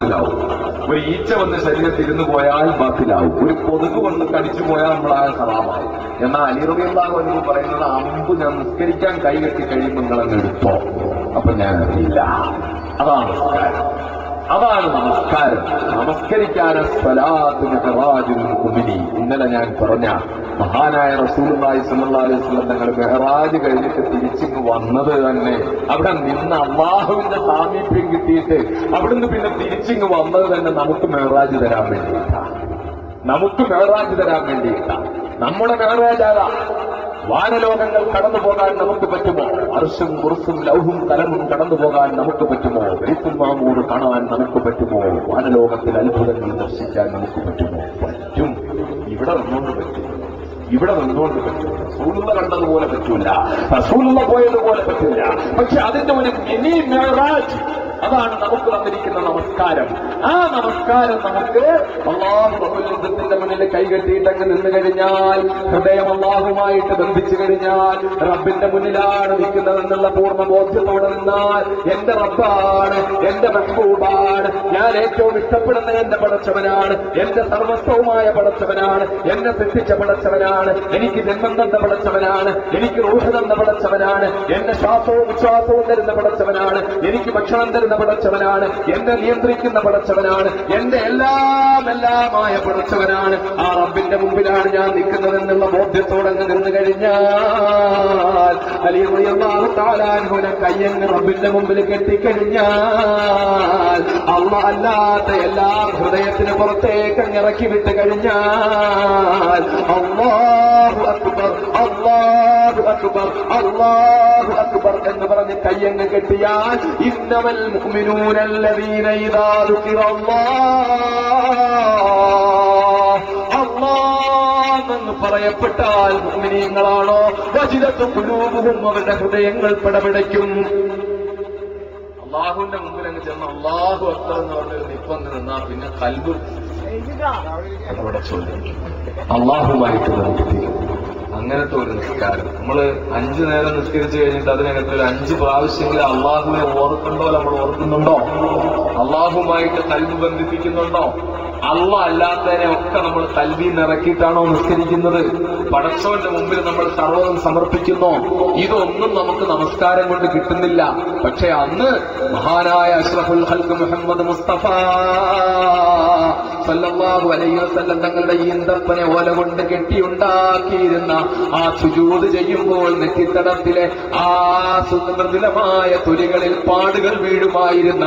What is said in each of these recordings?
ബാത്തിലാവും. ഒരു ഈച്ച വന്ന് ശരീരത്തിൽ ഇരുന്ന് പോയാൽ ബാത്തിലാവും. ഒരു കൊതുക് വന്ന് കടിച്ചു പോയാൽ നമ്മളായ ഹറാമായി. എന്നാൽ അലി റളിയല്ലാഹു അൻഹു പറയുന്നത്, അമ്പ് ഞാൻ നിസ്കരിക്കാൻ കൈകെട്ടി കഴിയുമ്പോൾ നിങ്ങളങ്ങ് എടുത്തോ, അപ്പൊ ഞാൻ അറിയില്ല. അതാണ് നമസ്കാരം. അതാണ് നമസ്കാരം. നമസ്കരിക്കാന സ്വലാത്ത് മിഹ്റാജുൽ മുഅ്മിനി. ഇന്നലെ ഞാൻ പറഞ്ഞ മഹാനായ റസൂലുള്ളാഹി സ്വല്ലല്ലാഹു അലൈഹി വസല്ലം തങ്ങൾ മെഹ്റാജ് കഴിഞ്ഞിട്ട് തിരിച്ചിങ്ങ് വന്നത് തന്നെ അവിടെ നിന്ന് അള്ളാഹുവിന്റെ സാമീപ്യം കിട്ടിയിട്ട് അവിടുന്ന് പിന്നെ തിരിച്ചിങ്ങ് വന്നത് തന്നെ നമുക്ക് മെഹ്റാജ് തരാൻ വേണ്ടിയിട്ടാണ്. നമുക്ക് മെഹ്റാജ് തരാൻ വേണ്ടിയിട്ടാണ്. നമ്മുടെ മെഹ്റാജാകാം. വാനലോകങ്ങൾ കടന്നു പോകാൻ നമുക്ക് പറ്റുമോ? അർശും കുർസും ലൗഹും കലമും കടന്നു പോകാൻ നമുക്ക് പറ്റുമോ? ബൈത്തുൽ മഅമൂർ കാണാൻ നമുക്ക് പറ്റുമോ? വാനലോകത്തിൽ അത്ഭുതങ്ങൾ ദർശിക്കാൻ നമുക്ക് പറ്റുമോ? പറ്റും. ഇവിടെ നിന്നുകൊണ്ട് പറ്റും. ഇവിടെ നിന്നുകൊണ്ട് പറ്റും. റസൂലുള്ള കണ്ടതുപോലെ പറ്റൂല, റസൂലുള്ള പോയതുപോലെ പറ്റില്ല. പക്ഷെ അതിന്റെ ഒരു മിനി മെഹ്റാജ്, അതാണ് നമുക്ക് തന്നിരിക്കുന്ന നമസ്കാരം. ആ നമസ്കാരം നമുക്ക് അല്ലാഹു റബ്ബുൽ ഇസ്സത്തിന്റെ മുന്നിൽ കൈകെട്ടിയിട്ടങ്ങ് നിന്ന് കഴിഞ്ഞാൽ, ഹൃദയം അല്ലാഹുമായിട്ട് ബന്ധിച്ചു കഴിഞ്ഞാൽ, റബ്ബിന്റെ മുന്നിലാണ് നിൽക്കുന്നതെന്നുള്ള പൂർണ്ണ ബോധ്യത്തോടെ നിന്നാൽ, എന്റെ റബ്ബാണ്, എന്റെ മെഹ്ബൂബാണ്, ഞാൻ ഏറ്റവും ഇഷ്ടപ്പെടുന്ന എന്റെ പടച്ചവനാണ്, എന്റെ സർവസ്വവുമായ പടച്ചവനാണ്, എന്നെ സൃഷ്ടിച്ച പടച്ചവനാണ്, എനിക്ക് ജന്മം തന്ന പടച്ചവനാണ്, എനിക്ക് റൂഹ് തന്ന പടച്ചവനാണ്, എന്റെ ശ്വാസവും വിശ്വാസവും തരുന്ന പടച്ചവനാണ്, എനിക്ക് ഭക്ഷണം തരുന്ന പടച്ചവനാണ്, എന്നെ നിയന്ത്രിക്കുന്ന പടച്ചവനാണ്, എന്റെ എല്ലാമായ പടച്ചവനാണ്. ആ റബ്ബിന്റെ മുമ്പിലാണ് ഞാൻ നിൽക്കുന്നതെന്നുള്ള ബോധ്യത്തോടെ നിന്ന് കഴിഞ്ഞാൽ, അലി റളിയല്ലാഹു തആല അൻഹുവിനെ കയ്യങ്ങ് റബ്ബിന്റെ മുമ്പിൽ കെട്ടിക്കഴിഞ്ഞാൽ, അല്ലാഹ് അല്ലാത്ത എല്ലാം ഹൃദയത്തിന് പുറത്തേക്ക് ഇറക്കി വിട്ട് കഴിഞ്ഞാൽ, അല്ലാഹു അക്ബർ, അല്ലാഹു അക്ബർ, അല്ലാഹു അക്ബർ എന്ന് പറഞ്ഞ് കയ്യങ്ങ് കെട്ടിയാൽ, ഇന്നമൽ മുഅ്മിനൂന അല്ലദീന ഇദാ അല്ലാഹ് എന്ന് പറയപ്പെട്ടാൽ മുഅ്മിനീങ്ങളാണോ? വജിലത്ത് ഖുലൂബുഹും, അവരുടെ ഹൃദയങ്ങൾ പടപടയ്ക്കും. അല്ലാഹുവിന്റെ മുമ്പിൽ അങ്ങ് ചെന്ന് അല്ലാഹു അക്ബർ എന്ന് പറഞ്ഞൊരു നിപ്പങ്ങ് നിന്നാ പിന്നെ ഖൽബ് അവിടെ ചോദിക്കും അല്ലാഹുമായിട്ട് ബന്ധിപ്പിക്കും. അങ്ങനത്തെ ഒരു നിസ്കാരം നമ്മൾ 5 നേരം നിസ്കരിച്ചു കഴിഞ്ഞിട്ട് അതിനകത്ത് ഒരു 5 പ്രാവശ്യമെങ്കിലും അള്ളാഹുവിനെ ഓർക്കുന്നുണ്ടോ? നമ്മൾ ഓർക്കുന്നുണ്ടോ? അള്ളാഹുമായിട്ട് കൽബ് ബന്ധിപ്പിക്കുന്നുണ്ടോ? അള്ളാഹ് അല്ലാത്തതിനെ ഒക്കെ നമ്മൾ കൽബിൽ നിറക്കിയിട്ടാണോ നിസ്കരിക്കുന്നത്? പടച്ചവന്റെ മുമ്പിൽ നമ്മൾ സർവ്വം സമർപ്പിക്കുന്നോ? ഇതൊന്നും നമുക്ക് നമസ്കാരം കൊണ്ട് കിട്ടുന്നില്ല. പക്ഷെ അന്ന് മഹാനായ അഷ്റഫുൽ ഖൽഖ് മുഹമ്മദ് മുസ്തഫ സല്ലല്ലാഹു അലൈഹി വസല്ലം തങ്ങളുടെ ഈന്തപ്പനെ ഓല കൊണ്ട് കെട്ടിയുണ്ടാക്കിയിരുന്ന ആ സുജൂദ് ചെയ്യുമ്പോൾ നെറ്റിത്തടത്തിലെ ആ മൃദുലമായ തൊലികളിൽ പാടുകൾ വീഴുമായിരുന്ന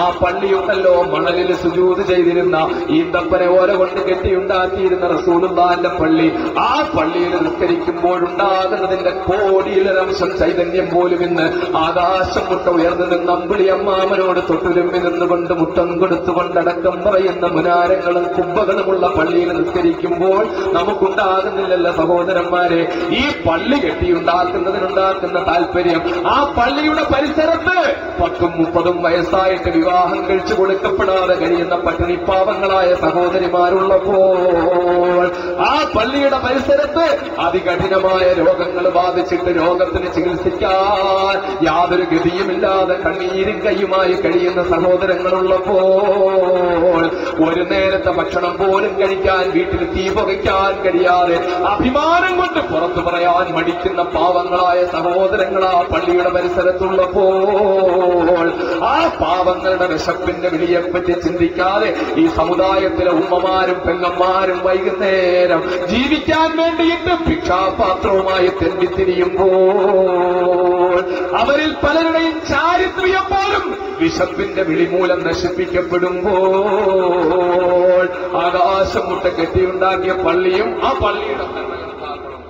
ആ പള്ളിയുണ്ടല്ലോ, മണലിൽ സുജൂദ് ചെയ്തിരുന്ന ഈന്തപ്പനെ ഓല കൊണ്ട് കെട്ടിയുണ്ടാക്കിയിരുന്ന റസൂലുള്ളാഹിന്റെ പള്ളി, ആ പള്ളിയിൽ നിസ്കരിക്കുമ്പോഴുണ്ടാകുന്നതിന്റെ കോടിയിലൊരംശം ചൈതന്യം പോലും ഇന്ന് ആകാശം മുട്ട ഉയർന്നു നിന്ന് അമ്പിളി അമ്മാമനോട് തൊട്ടുരുമ്മി നിന്നുകൊണ്ട് മുട്ടം കൊടുത്തുകൊണ്ടടക്കം പറയുന്ന മുനാരങ്ങളും കുബ്ബകളുമുള്ള പള്ളിയിൽ നിസ്കരിക്കുമ്പോൾ നമുക്കുണ്ടാകുന്നില്ലല്ലോ സഹോദരന്മാരെ. ഈ പള്ളി കെട്ടിയുണ്ടാക്കുന്നതിനുണ്ടാക്കുന്ന താല്പര്യം, ആ പള്ളിയുടെ പരിസരത്ത് 10ഉം 30ഉം വയസ്സായിട്ട് വിവാഹം കഴിച്ചു കൊടുക്കപ്പെടാതെ കഴിയുന്ന പട്ടിണിപ്പാവങ്ങളായ സഹോദരിമാരുള്ളപ്പോൾ, ആ പള്ളിയുടെ പരിസരത്ത് അതികഠിനമായ രോഗങ്ങൾ ബാധിച്ചിട്ട് രോഗത്തിന് ചികിത്സിക്കാൻ യാതൊരു ഗതിയുമില്ലാതെ കണ്ണീരും കൈയുമായി കഴിയുന്ന സഹോദരങ്ങളുള്ളപ്പോൾ, ഒരു നേരത്തെ ഭക്ഷണം പോലും കഴിക്കാൻ വീട്ടിൽ തീ പുകയ്ക്കാൻ കഴിയാതെ അഭിമാനം കൊണ്ട് പുറത്തു പറയാൻ മടിക്കുന്ന പാവങ്ങളായ സഹോദരങ്ങൾ ആ പള്ളിയുടെ പരിസരത്തുള്ളപ്പോൾ, ആ പാവങ്ങളുടെ വിശപ്പിന്റെ വിളിയെപ്പറ്റി ചിന്തിക്കാതെ ഈ സമുദായത്തിലെ ഉമ്മമാരും പെങ്ങന്മാരും വൈകുന്നേരം ജീവിക്കാൻ വേണ്ടിയിട്ട് ഭിക്ഷാപാത്രവുമായി തെണ്ടിത്തിരിയുമ്പോൾ, അവരിൽ പലരുടെയും ചാരിത്ര്യം പോലും വിശപ്പിന്റെ വിളിമൂലം നശിപ്പിക്കപ്പെടുമ്പോൾ, ആകാശം മുട്ട കെട്ടിയുണ്ടാക്കിയ പള്ളിയും ആ പള്ളിയുടെ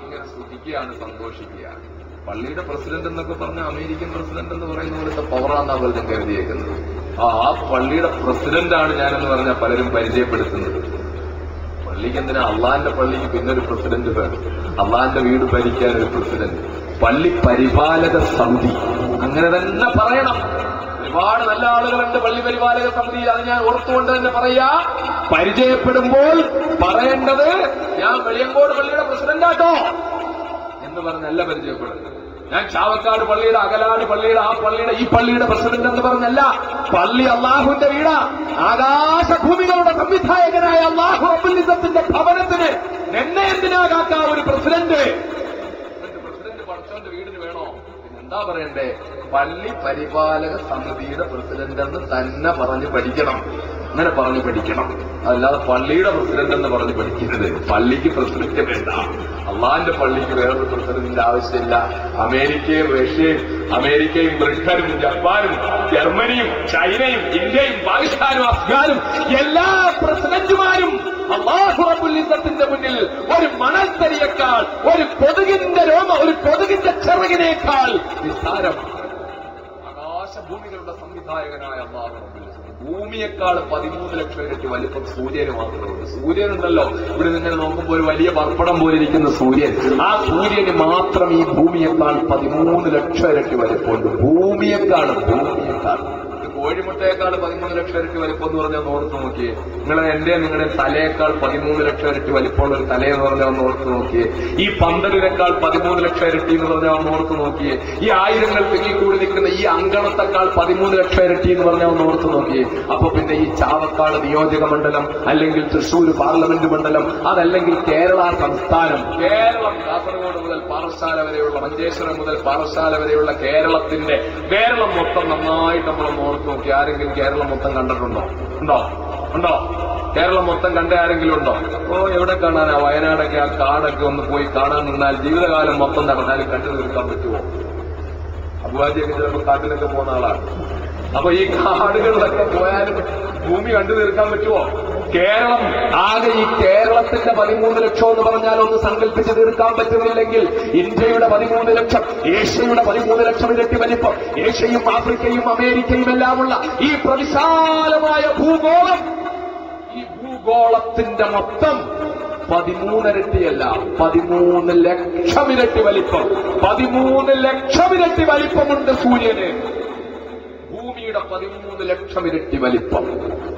ഇങ്ങനെ സ്തുതിക്കുകയാണ്, സന്തോഷിക്കുകയാണ്. പള്ളിയുടെ പ്രസിഡന്റ് എന്നൊക്കെ പറഞ്ഞ അമേരിക്കൻ പ്രസിഡന്റ് എന്ന് പറയുന്ന പോലത്തെ പവറാണ് പലരും കരുതിയേക്കുന്നത്. ആ പള്ളിയുടെ പ്രസിഡന്റാണ് ഞാനെന്ന് പറഞ്ഞാൽ പലരും പരിചയപ്പെടുത്തുന്നത്. പള്ളിക്ക് എന്തിനാ? അള്ളാന്റെ പള്ളിക്ക് പിന്നൊരു പ്രസിഡന്റ് വേണം, അള്ളാന്റെ വീട് ഭരിക്കാൻ ഒരു പ്രസിഡന്റ്, പള്ളി പരിപാലക സമിതി, അങ്ങനെ തന്നെ പറയണം. ഒരുപാട് നല്ല ആളുകളുണ്ട് പള്ളി പരിപാലക സമിതിയിൽ. അത് ഞാൻ ഓർത്തുകൊണ്ട് തന്നെ പറയാ, പരിചയപ്പെടുമ്പോൾ പറയേണ്ടത് ഞാൻ വെളിയങ്കോട് പള്ളിയുടെ പ്രസിഡന്റാട്ടോ എന്ന് പറഞ്ഞല്ല പരിചയപ്പെടുന്നത്. ഞാൻ ചാവക്കാട് പള്ളിയുടെ, അകലാട് പള്ളിയുടെ, ആ പള്ളിയുടെ, ഈ പള്ളിയുടെ പ്രസിഡന്റ് എന്ന് പറഞ്ഞല്ല. പള്ളി അള്ളാഹുവിന്റെ വീടാ. ആകാശഭൂമികളുടെ സംവിധായകനായ അള്ളാഹു റബ്ബുൽ ഇസ്സത്തിന്റെ ഭവനത്തിന് എന്നെ എന്തിനാ കാക്ക ഒരു പ്രസിഡന്റ്? പ്രസിഡന്റ് പഠിച്ചോന്റെ വീടിന് വേണോ? എന്താ പറയണ്ടേ? പള്ളി പരിപാലക സമിതിയുടെ പ്രസിഡന്റ് എന്ന് തന്നെ പറഞ്ഞ് പഠിക്കണം. അങ്ങനെ പറഞ്ഞു പഠിക്കണം. അല്ലാതെ പള്ളിയുടെ പ്രസിഡന്റ് എന്ന് പറഞ്ഞ് പഠിക്കരുത്. പള്ളിക്ക് പ്രസിഡന്റ് വേണ്ട. അള്ളാന്റെ പള്ളിക്ക് വേറൊരു പ്രസിഡന്റിന്റെ ആവശ്യമില്ല. അമേരിക്കയും റഷ്യയും, അമേരിക്കയും ബ്രിട്ടനും ജപ്പാനും ജർമ്മനിയും ചൈനയും ഇന്ത്യയും പാകിസ്ഥാനും അഫ്ഗാനും എല്ലാ പ്രസിഡന്റുമാരും അല്ലാഹു റബ്ബുൽ ഇസ്സത്തിന്റെ മുന്നിൽ ഒരു മണൽത്തരിയേക്കാൾ, ഒരു കൊതുകിന്റെ ഒരു കൊതുകിന്റെ ചിറകിനേക്കാൾ നിസ്സാരമാണ്. ആകാശഭൂമികളുടെ സംവിധായകനായ അല്ലാഹു റബ്ബുൽ ഇസ്സത്ത് ഭൂമിയേക്കാൾ 13 ലക്ഷം ഇരട്ടി വലിപ്പം സൂര്യന് മാത്രമുണ്ട്. സൂര്യനുണ്ടല്ലോ, ഇവിടെ നിങ്ങൾ നോക്കുമ്പോൾ ഒരു വലിയ പർപ്പടം പോലെ ഇരിക്കുന്ന സൂര്യൻ, ആ സൂര്യന് മാത്രം ഈ ഭൂമിയേക്കാൾ 13 ലക്ഷം ഇരട്ടി വലിപ്പമുണ്ട്. ഭൂമിയേക്കാൾ കോഴിമുട്ടയേക്കാൾ 13 ലക്ഷം ഇരട്ടി വലിപ്പം എന്ന് പറഞ്ഞാൽ ഒന്ന് ഓർത്ത് നോക്കിയേ. നിങ്ങളുടെ തലയേക്കാൾ 13 ലക്ഷം ഇരട്ടി വലിപ്പമുള്ള ഒരു തലയെന്ന് പറഞ്ഞാൽ ഒന്ന് ഓർത്ത് നോക്കിയേ. ഈ പന്തലിനേക്കാൾ 13 ലക്ഷം ഇരട്ടി എന്ന് പറഞ്ഞാൽ ഒന്ന് ഓർത്ത് നോക്കിയേ. ഈ ആയിരങ്ങൾ തിങ്ങിക്കൂടി നിൽക്കുന്ന ഈ അങ്കണത്തെക്കാൾ 13 ലക്ഷം ഇരട്ടി എന്ന് പറഞ്ഞാൽ ഒന്ന് ഓർത്ത് നോക്കിയേ. അപ്പൊ പിന്നെ ഈ ചാവക്കാട് നിയോജക മണ്ഡലം, അല്ലെങ്കിൽ തൃശൂർ പാർലമെന്റ് മണ്ഡലം, അതല്ലെങ്കിൽ കേരള സംസ്ഥാനം, കേരളം കാസർഗോഡ് മുതൽ പാറശാല വരെയുള്ള, മഞ്ചേശ്വരം മുതൽ പാറശാല വരെയുള്ള കേരളം മൊത്തം നന്നായിട്ട് നമ്മളൊന്ന് ഓർത്ത് നോക്കി. ആരെങ്കിലും കേരളം മൊത്തം കണ്ടിട്ടുണ്ടോ? ഉണ്ടോ? കേരളം മൊത്തം കണ്ട ആരെങ്കിലും ഉണ്ടോ? എവിടെ കാണാനാ? വയനാടൊക്കെ ആ കാടൊക്കെ ഒന്ന് പോയി കാണാൻ നിന്നാൽ ജീവിതകാലം മൊത്തം നടന്നാലും കണ്ടു തീർക്കാൻ പറ്റുമോ? അബുവാജിയൊക്കെ ചിലപ്പോൾ കാട്ടിലൊക്കെ പോകുന്ന ആളാണ്. അപ്പൊ ഈ കാടുകളിലൊക്കെ പോയാലും ഭൂമി കണ്ടു തീർക്കാൻ പറ്റുമോ? കേരളം ആകെ, ഈ കേരളത്തിന്റെ 13 ലക്ഷം എന്ന് പറഞ്ഞാൽ ഒന്ന് സങ്കല്പിച്ച് തീർക്കാൻ പറ്റുന്നില്ലെങ്കിൽ ഇന്ത്യയുടെ 13 ലക്ഷം, ഏഷ്യയുടെ 13 ലക്ഷം ഇരട്ടി വലിപ്പം, ഏഷ്യയും ആഫ്രിക്കയും അമേരിക്കയും എല്ലാമുള്ള ഈ പ്രവിശാലമായ ഭൂഗോളം, ഈ ഭൂഗോളത്തിന്റെ മൊത്തം 13 ഇരട്ടിയല്ല, 13 ലക്ഷം ഇരട്ടി വലിപ്പം. 13 ലക്ഷം ഇരട്ടി വലിപ്പമുണ്ട് സൂര്യന്. ഭൂമിയുടെ 13 ലക്ഷം ഇരട്ടി വലിപ്പം,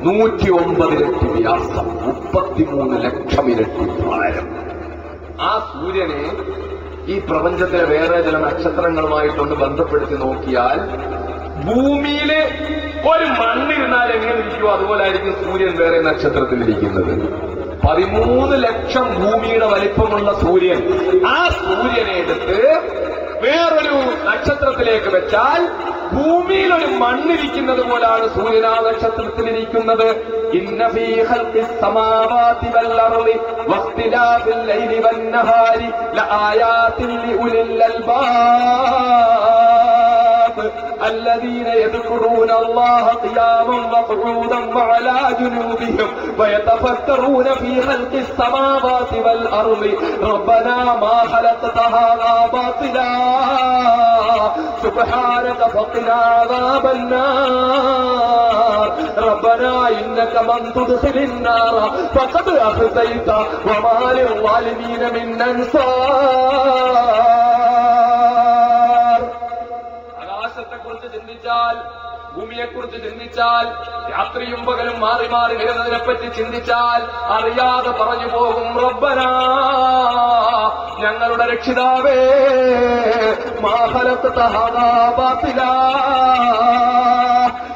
109 ഇരട്ടി വ്യാസം, 33 ലക്ഷം ഇരട്ടി ഭാരം. ആ സൂര്യനെ ഈ പ്രപഞ്ചത്തിലെ വേറെ ചില നക്ഷത്രങ്ങളുമായിട്ടൊന്ന് ബന്ധപ്പെടുത്തി നോക്കിയാൽ ഭൂമിയില് ഒരു മണ്ണിരുന്നാൽ എങ്ങനെ ഇരിക്കുമോ അതുപോലെ ആയിരിക്കും സൂര്യൻ വേറെ നക്ഷത്രത്തിലിരിക്കുന്നത്. 13 ലക്ഷം ഭൂമിയുടെ വലിപ്പമുള്ള സൂര്യൻ, ആ സൂര്യനെ എടുത്ത് വേറൊരു നക്ഷത്രത്തിലേക്ക് വെച്ചാൽ ഭൂമിയിൽ ഒരു മണ്ണിരിക്കുന്നത് പോലാണ് സൂര്യൻ ആ നക്ഷത്രത്തിലിരിക്കുന്നത്. ഇന്ന ഫീ ഖൽഖിസ് സമാവാതി വൽ അർളി വഖ്തിലാഫിൽ ലൈലി വൻ നഹാരി ലആയാതിൻ ലിഉലിൽ അൽബാബ് الذين يذكرون الله قياما وقعودا وعلى جنوبهم ويتفكرون في خلق السماوات والأرض ربنا ما خلقت هذا باطلا سبحانك فقنا عذاب النار ربنا إنك من تدخل النار فقد أخزيت وما للظالمين من أنصار. ആകാശത്തെക്കുറിച്ച് ചിന്തിച്ചാൽ, ഭൂമിയെക്കുറിച്ച് ചിന്തിച്ചാൽ, രാത്രിയും പകലും മാറി മാറി വരുന്നതിനെപ്പറ്റി ചിന്തിച്ചാൽ അറിയാതെ പറഞ്ഞു പോകും റബ്ബനാ, ഞങ്ങളുടെ രക്ഷിതാവേ, മാ ഖലഖ്ത ഹാദാ ബാത്തിലാ,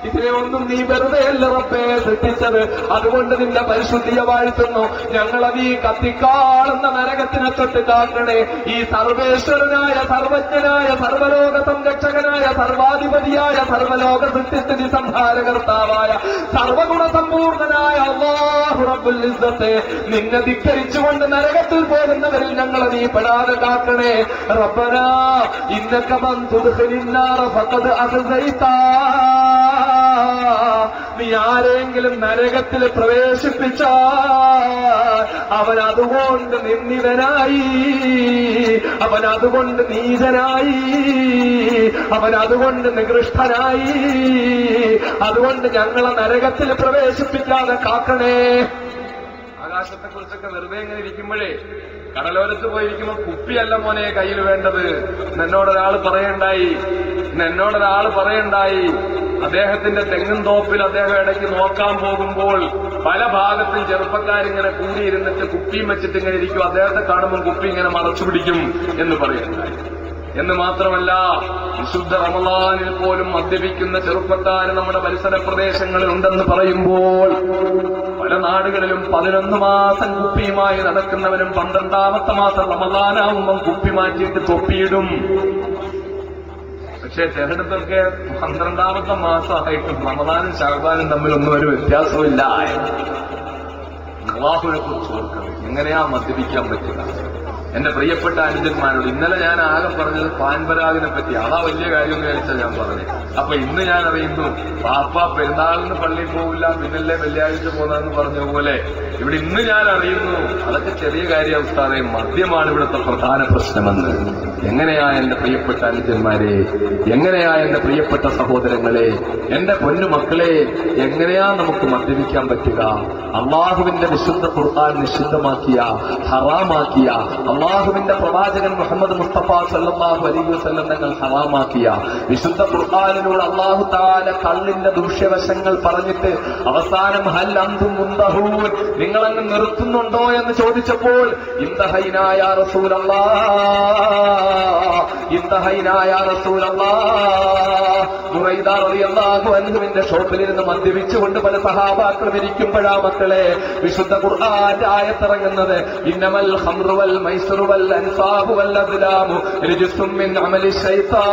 ഇതിനെ ഒന്നും നീ വെറുതെയല്ല റബ്ബേ സൃഷ്ടിച്ചത്, അതുകൊണ്ട് നിന്റെ പരിശുദ്ധിയെ വാഴ്ത്തുന്നു. ഞങ്ങളത് ഈ കത്തിക്കാളുന്ന നരകത്തിനെ തൊട്ട് കാക്കണേ. ഈ സർവേശ്വരനായ, സർവജ്ഞനായ, സർവലോക സംരക്ഷകനായ, സർവാധിപതിയായ, സർവലോക സൃഷ്ടിസ്ഥിതി സംഹാരകർത്താവായ, സർവഗുണ സമ്പൂർണനായ അല്ലാഹു റബ്ബുൽ ഇസ്സത്തെ നിന്നെ ധിക്കരിച്ചുകൊണ്ട് നരകത്തിൽ പോകുന്നവരിൽ ഞങ്ങളെ നീ പെടാതെ കാക്കണേ. റബ്ബനാ ഇന്നക മൻ തുദ്ഖിലിൻ നാറ ഫഖദ് അഖ്സൈതാ, നീ ആരെങ്കിലും നരകത്തിൽ പ്രവേശിപ്പിച്ചാൽ അവൻ അതുകൊണ്ട് നിന്ദിതനായി, അവൻ അതുകൊണ്ട് നീചനായി, അവൻ അതുകൊണ്ട് നികൃഷ്ടനായി. അതുകൊണ്ട് ഞങ്ങളെ നരകത്തിൽ പ്രവേശിപ്പിക്കാതെ കാക്കണേ. ആകാശത്തെക്കുറിച്ചൊക്കെ വെറുതെ ഇങ്ങനെ ഇരിക്കുമ്പോഴേ, കടലോരത്ത് പോയിരിക്കുമ്പോൾ കുപ്പിയല്ല മോനെ കയ്യിൽ വേണ്ടത്. എന്നോടൊരാൾ പറയണ്ടായി, അദ്ദേഹത്തിന്റെ തെങ്ങിൻ തോപ്പിൽ അദ്ദേഹം ഇടയ്ക്ക് നോക്കാൻ പോകുമ്പോൾ പല ഭാഗത്തും ചെറുപ്പക്കാരിങ്ങനെ കൂടിയിരുന്നിട്ട് കുപ്പിയും വെച്ചിട്ട് ഇങ്ങനെ ഇരിക്കും. അദ്ദേഹത്തെ കാണുമ്പോൾ കുപ്പി ഇങ്ങനെ മറച്ചു പിടിക്കും എന്ന് പറയുന്നുണ്ടായി. എന്ന് മാത്രമല്ല വിശുദ്ധ റമളാനിൽ പോലും മദ്യപിക്കുന്ന ചെറുപ്പക്കാർ നമ്മുടെ പരിസര പ്രദേശങ്ങളിൽ ഉണ്ടെന്ന് പറയുമ്പോൾ പല നാടുകളിലും 11 മാസം കുപ്പിയുമായി നടക്കുന്നവരും 12ാമത്തെ മാസം റമളാനാവുമ്പം കുപ്പി മാറ്റിയിട്ട് തൊപ്പിയിടും. പക്ഷെ ചിലയിടത്തൊക്കെ 12ാമത്തെ മാസമായിട്ടും റമളാനും ശഅബാനും തമ്മിലൊന്നും ഒരു വ്യത്യാസമില്ല. അല്ലാഹുവിനെ കുറിച്ച് ഓർക്കണം. എങ്ങനെയാ മദ്യപിക്കാൻ പറ്റുക? എന്റെ പ്രിയപ്പെട്ട അനുജന്മാരോട് ഇന്നലെ ഞാൻ ആകെ പറഞ്ഞത് പാൻപരാഗിനെ പറ്റി. അതാ വലിയ കാര്യം വിചാരിച്ചാൽ ഞാൻ പറഞ്ഞത്. അപ്പൊ ഇന്ന് ഞാൻ അറിയുന്നു പാപ്പ പെരുന്നാളിന് പള്ളിയിൽ പോകില്ല, പിന്നല്ലേ വെള്ളിയാഴ്ച പോകാന്ന് പറഞ്ഞ പോലെ ഇവിടെ ഇന്ന് ഞാൻ അറിയുന്നു അതൊക്കെ ചെറിയ കാര്യം ഉസ്താദേ, മദ്യമാണ് ഇവിടുത്തെ പ്രധാന പ്രശ്നമെന്ന്. എങ്ങനെയാ എന്റെ പ്രിയപ്പെട്ട അനുജന്മാരെ, എങ്ങനെയാ എന്റെ പ്രിയപ്പെട്ട സഹോദരങ്ങളെ, എന്റെ പൊന്നുമക്കളെ, എങ്ങനെയാ നമുക്ക് മദ്യപിക്കാൻ പറ്റുക? അള്ളാഹുവിന്റെ വിശുദ്ധ ഖുർആൻ നിഷിദ്ധമാക്കിയ, ഹറാമാക്കിയ, അള്ളാഹുവിന്റെ പ്രവാചകൻ മുഹമ്മദ് മുസ്തഫ സല്ലല്ലാഹു അലൈഹി വസല്ലം തങ്ങൾ ഹറാമാക്കിയ വിശുദ്ധ ഖുർആനിലൂടെ അല്ലാഹു തആല കള്ളിന്റെ ദൂഷ്യവശങ്ങൾ പറഞ്ഞിട്ട് അവസാനം ഹൽ അൻതും മുന്തഹൂൻ, നിങ്ങളങ്ങ് നിർത്തുന്നുണ്ടോ എന്ന് ചോദിച്ചപ്പോൾ ഇന്തഹൈനാ യാ റസൂലല്ലാഹ്, ഇന്തഹൈനാ യാ റസൂലല്ലാഹ്, ബുറൈദ റളിയല്ലാഹു അൻഹുവിന്റെ ഷോപ്പിലിരുന്ന് മദ്യപിച്ചുകൊണ്ട് പല സഹാബാക്കളും ഇരിക്കുമ്പോഴാ മക്കളെ വിശുദ്ധ ഖുർആന്റെ ആയത്തിറങ്ങുന്നത്. ഇന്നമൽ ഖംറു വൽ മൈസിറു വൽ അൻസാബു വൽ അദ്ലാമു റിജ്സും മിൻ അമലി ശൈത്താൻ.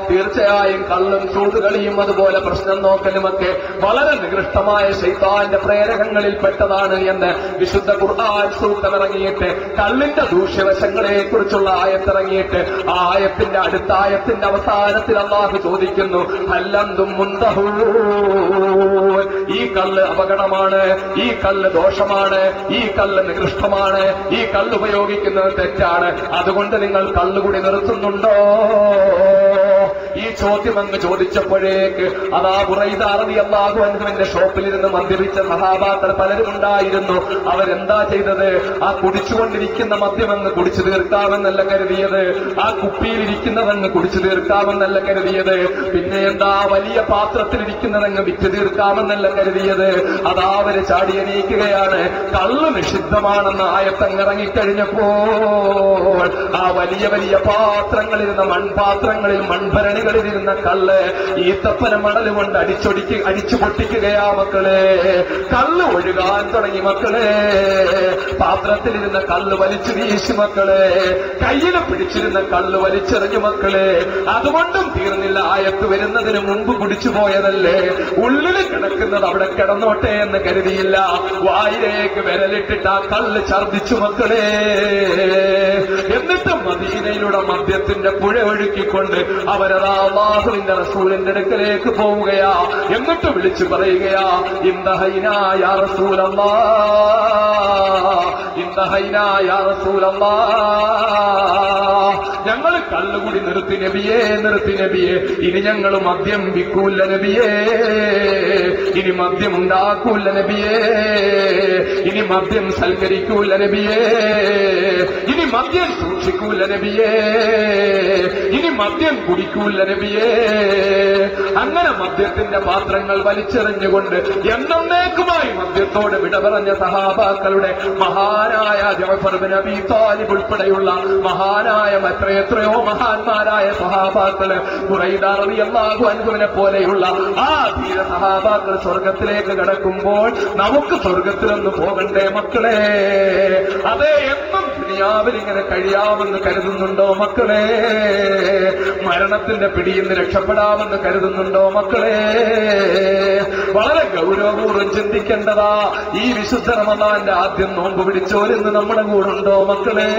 തീർച്ചയായും കള്ളും ചൂടുകളിയും അതുപോലെ പ്രശ്നം നോക്കലുമൊക്കെ വളരെ നികൃഷ്ടമായ ശൈത്താന്റെ പ്രേരകങ്ങളിൽ പെട്ടതാണ് എന്ന് വിശുദ്ധ ഖുർആൻ സൂക്തമിറങ്ങിയിട്ട് കള്ളിന്റെ ദൂഷ്യവശങ്ങളെ കുറിച്ചുള്ള ആയത്തിറങ്ങിയിട്ട് ആ ആയത്തിന്റെ അടുത്ത ആയത്തിന്റെ അവസാനത്തിൽ അല്ലാഹു ചോദിക്കുന്നു ഹല്ലന്തും മുന്തഹൂൻ, ഈ കള്ള് അപകടമാണ്, ഈ കള്ള് ദോഷമാണ്, ഈ കള്ള് നികൃഷ്ടമാണ്, ഈ കള്ള് ഉപയോഗിക്കുന്നത് തെറ്റാണ്, അതുകൊണ്ട് നിങ്ങൾ കള്ളുകൂടി നിർത്തുന്നുണ്ടോ? ഈ ചോദ്യം അങ്ങ് ചോദിച്ചപ്പോഴേക്ക് അതാ ബുറൈദ റളിയല്ലാഹു അൻഹുവിന്റെ ഷോപ്പിലിരുന്ന് മദ്യപിച്ച സഹാബാക്കൾ പലരും ഉണ്ടായിരുന്നു. അവരെന്താ ചെയ്തത്? ആ കുടിച്ചുകൊണ്ടിരിക്കുന്ന മദ്യമങ്ങ് കുടിച്ചു തീർക്കാമെന്നല്ല കരുതിയത്, ആ കുപ്പിയിലിരിക്കുന്നതങ്ങ് കുടിച്ചു തീർക്കാമെന്നല്ല കരുതിയത്, പിന്നെ എന്താ വലിയ പാത്രത്തിലിരിക്കുന്നതങ്ങ് വിറ്റ് തീർക്കാമെന്നല്ല കരുതിയത്. അതാ അവര് ചാടിയണീക്കുകയാണ്. കള്ള് നിഷിദ്ധമാണെന്ന് ആയത്തങ്ങിറങ്ങിക്കഴിഞ്ഞപ്പോൾ ആ വലിയ വലിയ പാത്രങ്ങളിരുന്ന മൺപാത്രങ്ങളിൽ മൺഭരണികളിലിരുന്ന കള്ള് ഈത്തപ്പന മണല് കൊണ്ട് അടിച്ചു പൊട്ടിക്കുകയാ മക്കളെ. കള്ള് ഒഴുകാൻ തുടങ്ങി മക്കളെ. പാത്രത്തിലിരുന്ന കള്ള് വലിച്ചു വീശി മക്കളെ. കയ്യിൽ പിടിച്ചിരുന്ന കള്ള് വലിച്ചെറിഞ്ഞു മക്കളെ. അതുകൊണ്ടും തീർന്നില്ല. ആയത്ത് വരുന്നതിന് മുമ്പ് കുടിച്ചു പോയതല്ലേ, ഉള്ളിൽ കിടക്കുന്നത് അവിടെ കിടന്നോട്ടെ എന്ന് കരുതിയില്ല. വായിലേക്ക് വിരലിട്ടിട്ട് ആ കള്ള് ഛർദിച്ചു മക്കളെ. എന്നിട്ട് മദീനയിലൂടെ മദ്യത്തിന്റെ പുഴ ഒഴുക്കിക്കൊണ്ട് അവരതാ അല്ലാഹുവിന്റെ റസൂലിന്റെ അടുക്കലേക്ക് പോവുകയാ. എന്നിട്ട് വിളിച്ചു പറയുകയാ ഇന്തഹൈനാ യാ റസൂലല്ലാഹ്, ഇന്തഹൈനാ യാ റസൂലല്ലാഹ്, ഞങ്ങൾ കള്ളുകൂടി നിർത്തി നബിയേ, നിർത്തി നബിയേ, ഇനി ഞങ്ങൾ മദ്യം വിൽക്കൂല്ല നബിയേ, ഇനി മദ്യം ഉണ്ടാക്കൂല്ല നബിയേ, ഇനി മദ്യം സൽക്കരിക്കൂല്ല നബിയേ, ഇനി മദ്യം സൂക്ഷിക്കൂല്ല നബിയേ, ഇനി മദ്യം കുടിക്കൂല്ല നബിയേ. അങ്ങനെ മദ്യത്തിന്റെ പാത്രങ്ങൾ വലിച്ചെറിഞ്ഞുകൊണ്ട് എന്നേക്കുമായി മദ്യത്തോട് വിട പറഞ്ഞ സഹാബാക്കളുടെ മഹാനായ ജഅഫർ ഇബ്നു അബീ താലിബ് ഉൾപ്പെടെയുള്ള മഹാനായ എത്രയോ മഹാന്മാരായ സഹാബാക്കള് ബുറൈദ റളിയല്ലാഹു അൻഹുവിനെ പോലെയുള്ള ആ ധീര സഹാബാക്കൾ സ്വർഗത്തിലേക്ക് കടക്കുമ്പോൾ നമുക്ക് സ്വർഗത്തിലൊന്ന് പോകണ്ടേ മക്കളെ? അതെ, എന്നും ദുനിയാവിൽ ഇങ്ങനെ കഴിയാമെന്ന് കരുതുന്നുണ്ടോ മക്കളെ? മരണത്തിന്റെ പിടിയിൽ നിന്ന് രക്ഷപ്പെടാമെന്ന് കരുതുന്നുണ്ടോ മക്കളെ? വളരെ ഗൗരവപൂർവ്വം ചിന്തിക്കേണ്ടതാ. ഈ വിശുദ്ധ റമദാന്റെ ആദ്യം നോമ്പ് പിടിച്ചോരിന്ന് നമ്മുടെ കൂടുണ്ടോ മക്കളെ?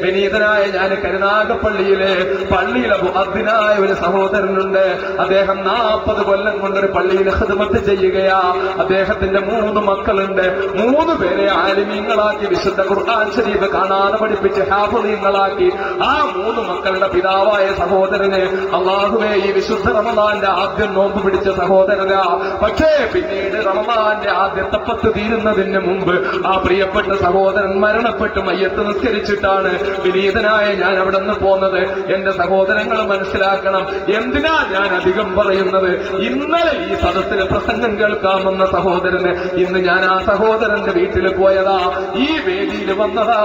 വിനീതനായ ഞാൻ കരുനാഗപ്പള്ളിയിലെ പള്ളിയിലെ മുഅദ്ദിനായ ഒരു സഹോദരനുണ്ട്. അദ്ദേഹം 40 കൊല്ലം കൊണ്ടൊരു പള്ളിയിൽ ഖിദ്മത്ത് ചെയ്യുകയാ. അദ്ദേഹത്തിന്റെ 3 മക്കളുണ്ട്. 3 പേരെ ആലിമീങ്ങളാക്കി വിശുദ്ധ ഖുർആൻ ശരീഫ് കാണാതെ പഠിപ്പിച്ച് ഹാഫിളീങ്ങളാക്കി. ആ 3 മക്കളുടെ പിതാവായ സഹോദരന് അല്ലാഹുവേ ഈ വിശുദ്ധ റമദാന്റെ ആദ്യം നോമ്പ് പിടിച്ച സഹോദരനാ പക്ഷേ പിന്നീട് റമദാന്റെ ആദ്യത്തെ 10 തീരുന്നതിന് മുമ്പ് ആ പ്രിയപ്പെട്ട സഹോദരൻ മരണപ്പെട്ട് മയ്യത്ത് നിസ്കരിച്ചിട്ടാണ് വിനീതനായ ഞാൻ അവിടെ നിന്ന് പോന്നത്. എന്റെ സഹോദരങ്ങൾ മനസ്സിലാക്കണം. എന്തിനാ ഞാൻ അധികം പറയുന്നത്? ഇന്നലെ ഈ സദസ്സിന് പ്രസംഗം കേൾക്കാമെന്ന സഹോദരന് ഇന്ന് ഞാൻ ആ സഹോദരന്റെ വീട്ടിൽ പോയതാ, ഈ വേദിയിൽ വന്നതാ,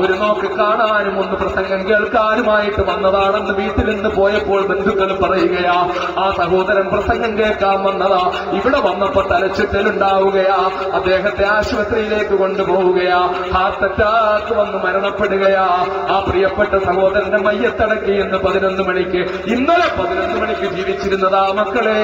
ഒരു നോക്ക് കാണാനും ഒന്ന് പ്രസംഗം കേൾക്കാനുമായിട്ട് വന്നതാണെന്ന് വീട്ടിൽ നിന്ന് പോയപ്പോൾ ബന്ധുക്കൾ പറയുകയാ. ആ സഹോദരൻ പ്രസംഗം കേൾക്കാൻ വന്നതാ, ഇവിടെ വന്നപ്പോ തലച്ചുറ്റലുണ്ടാവുകയാ, അദ്ദേഹത്തെ ആശുപത്രിയിലേക്ക് കൊണ്ടുപോവുകയാ, ഹാർട്ട് അറ്റാക്ക് വന്ന് മരണപ്പെടുകയാ. ആ പ്രിയപ്പെട്ട സഹോദരന്റെ മയ്യത്തടക്കി ഇന്ന് 11 മണിക്ക്, ഇന്നലെ 11 മണിക്ക് ജീവിച്ചിരുന്നതാ മക്കളെ.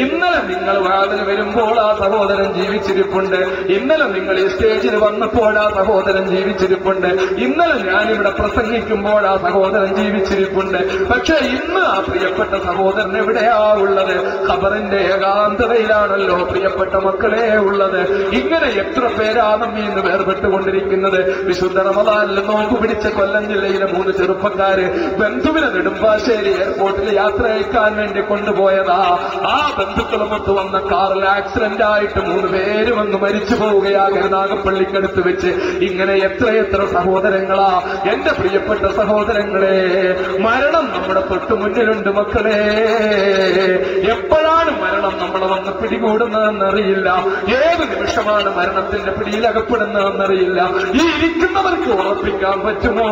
ഇന്നലെ നിങ്ങൾ വാതിൽ വരുമ്പോൾ ആ സഹോദരൻ ജീവിച്ചിരിപ്പുണ്ട്. ഇന്നലെ നിങ്ങൾ ഈ സ്റ്റേജിൽ വന്നപ്പോൾ ആ സഹോദരൻ ജീവിച്ചിരിപ്പുണ്ട്. ഇന്നലെ ഞാനിവിടെ പ്രസംഗിക്കുമ്പോൾ ആ സഹോദരൻ ജീവിച്ചിരിപ്പുണ്ട്. പക്ഷെ ഇന്ന് ആ പ്രിയപ്പെട്ട സഹോദരൻ എവിടെയാ ഉള്ളത്? ഖബറിന്റെ ഏകാന്തതയിലാണല്ലോ പ്രിയപ്പെട്ട മക്കളെ ഉള്ളത്. ഇങ്ങനെ എത്ര പേരാണ് ഇന്ന് വേർപെട്ടുകൊണ്ടിരിക്കുന്നത്. വിശുദ്ധ റമദാനിൽ നോമ്പ് പിടിച്ച കൊല്ലം ജില്ലയിലെ 3 ചെറുപ്പക്കാര് ബന്ധുവിനെ നെടുമ്പാശ്ശേരി എയർപോർട്ടിൽ യാത്ര അയക്കാൻ വേണ്ടി കൊണ്ടുപോയതാ. ആ ബന്ധുക്കളുമൊത്ത് വന്ന കാറിൽ ആക്സിഡന്റ് ആയിട്ട് 3 പേര് വന്ന് മരിച്ചു പോവുകയാ കരുനാഗപ്പള്ളിക്കടുത്ത് വെച്ച്. ഇങ്ങനെ എത്രയെത്ര സഹോദരങ്ങളാ എന്റെ പ്രിയപ്പെട്ട സഹോദരങ്ങളെ. മരണം നമ്മുടെ തൊട്ടുമുന്നിലുണ്ട് മക്കളെ. എപ്പോഴാണ് മരണം നമ്മളെ വന്ന് പിടികൂടുന്നതെന്നറിയില്ല. ഏത് നിമിഷമാണ് മരണത്തിന്റെ പിടിയിലകപ്പെടുന്നതെന്നറിയില്ല. ഈ ഇരിക്കുന്നവർക്ക് ഉറപ്പിക്കാൻ പറ്റുമോ?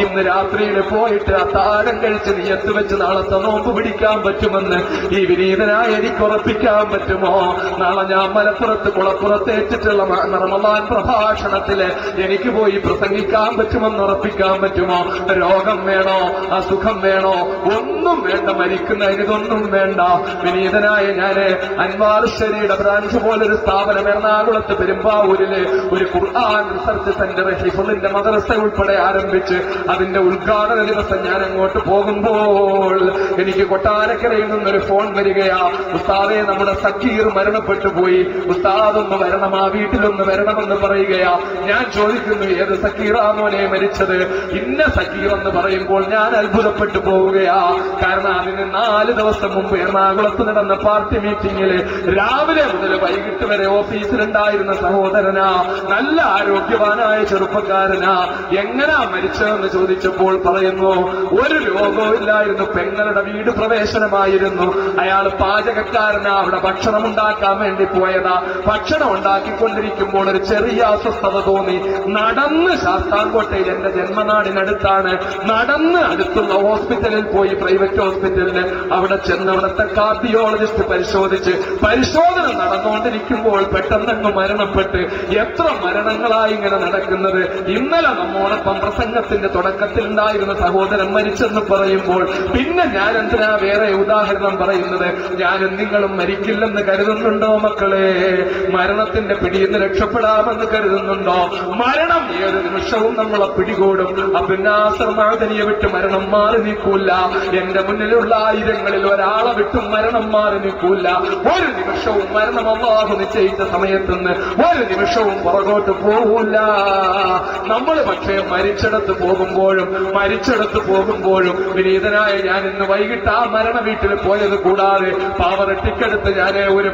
ഇന്ന് രാത്രിയിൽ പോയിട്ട് അത്താഴം കഴിച്ച് നിയത്ത് വെച്ച് നാളത്തെ നോമ്പ് പിടിക്കാൻ പറ്റുമെന്ന് ഈ വിനീതനായ എനിക്ക് ഉറപ്പിക്കാൻ പറ്റുമോ? നാളെ ഞാൻ മലപ്പുറത്ത് കുളപ്പുറത്ത് ഏറ്റിട്ടുള്ള റമദാൻ പ്രഭാഷണത്തില് എനിക്ക് പോയി പ്രസംഗിക്കാൻ പറ്റുമെന്ന് ഉറപ്പിക്കാൻ പറ്റുമോ? രോഗം വേണോ, അസുഖം വേണോ? ഒന്നും വേണ്ട, മരിക്കുന്നതിനൊന്നും വേണ്ട. വിനീതനായ ഞാന് അൻവാർ ശരിയുടെ ബ്രാഞ്ച് പോലൊരു സ്ഥാപനം എറണാകുളത്ത് പെരുമ്പാവൂരില് ഒരു ഖുർആൻ റിസർച്ച് സെന്റർ ഹിഫ്ളിന്റെ മദ്രസ ഉൾപ്പെടെ ആരംഭിച്ച് അതിന്റെ ഉദ്ഘാടന ദിവസം ഞാൻ അങ്ങോട്ട് പോകുമ്പോൾ എനിക്ക് കൊട്ടാരക്കരയിൽ നിന്നൊരു ഫോൺ വരികയാ. ഉസ്താദേ, നമ്മുടെ സക്കീർ മരണപ്പെട്ടു പോയി, ഉസ്താദ് ഒന്ന് വരണം, ആ വീട്ടിലൊന്ന് വരണമെന്ന് പറയുകയാ. ഞാൻ ചോദിക്കുന്നു, ഏത് സക്കീറാണോനെ മരിച്ചത്? ഇന്ന സക്കീർ എന്ന് പറയുമ്പോൾ ഞാൻ അത്ഭുതപ്പെട്ടു പോവുകയാ. കാരണം അതിന് 4 ദിവസം മുമ്പ് എറണാകുളത്ത് നടന്ന പാർട്ടി മീറ്റിംഗില് രാവിലെ മുതൽ വൈകിട്ട് വരെ ഓഫീസിലുണ്ടായിരുന്ന സഹോദരനാ, നല്ല ആരോഗ്യവാനായ ചെറുപ്പക്കാരനാ. എങ്ങനാ മരിച്ചതെന്ന് ചോദിച്ചപ്പോൾ പറയുന്നു, ഒരു രോഗവും ഇല്ലായിരുന്നു, പെങ്ങളുടെ വീട് പ്രവേശനമായിരുന്നു, അയാൾ പാചകക്കാരനാ, അവിടെ ഭക്ഷണം ഉണ്ടാക്കാൻ വേണ്ടി പോയതാ. ഭക്ഷണം ഉണ്ടാക്കിക്കൊണ്ടിരിക്കുമ്പോൾ ഒരു ചെറിയ അസ്വസ്ഥത തോന്നി. നടന്ന് ശാസ്താംകോട്ടയിൽ എന്റെ ജന്മനാടിനടുത്താണ്, നടന്ന് അടുത്തുള്ള ഹോസ്പിറ്റലിൽ പോയി, പ്രൈവറ്റ് ഹോസ്പിറ്റലിന്. അവിടെ ചെന്ന് അവിടുത്തെ കാർഡിയോളജിസ്റ്റ് പരിശോധന നടന്നുകൊണ്ടിരിക്കുമ്പോൾ പെട്ടെന്നങ്ങ് മരണപ്പെട്ട്. എത്ര മരണങ്ങളായി ഇങ്ങനെ നടക്കുന്നത്. ഇന്നലെ നമ്മോടൊപ്പം പ്രസംഗത്തിന്റെ തുടക്കത്തിൽ ഉണ്ടായിരുന്ന സഹോദരൻ മരിച്ചെന്ന് പറയുമ്പോൾ പിന്നെ ഞാൻ എന്തിനാ വേറെ ഉദാഹരണം പറയുന്നത്? ഞാനും നിങ്ങളും മരിക്കില്ലെന്ന് കരുതുന്നുണ്ടോ മക്കളെ? മരണത്തിന്റെ പിടിയിൽ നിന്ന് രക്ഷപ്പെടാമെന്ന് കരുതുന്നുണ്ടോ? മരണം ഏത് നിമിഷവും നമ്മളെ പിടികൂടും. അബ്ദുന്നാസർമാദനിയെ വിട്ട് മരണം മാറി നിൽക്കൂല. എന്റെ മുന്നിലുള്ള ആയിരങ്ങളിൽ ഒരാളെ വിട്ടും മരണം മാറി നിൽക്കൂല. ഒരു നിമിഷവും മരണം അല്ലാഹു നിശ്ചയിച്ച സമയത്തുനിന്ന് ഒരു നിമിഷവും പുറകോട്ട് പോകൂല. നമ്മൾ പക്ഷേ മരിച്ചെടുത്ത് പോകുമ്പോഴും വിനീതനായ ഞാൻ ഇന്ന് വൈകിട്ട് ആ മരണ വീട്ടിൽ പോയത് കൂടാതെ പാവറട്ടിക്കടുത്ത് ഞാൻ ഒരു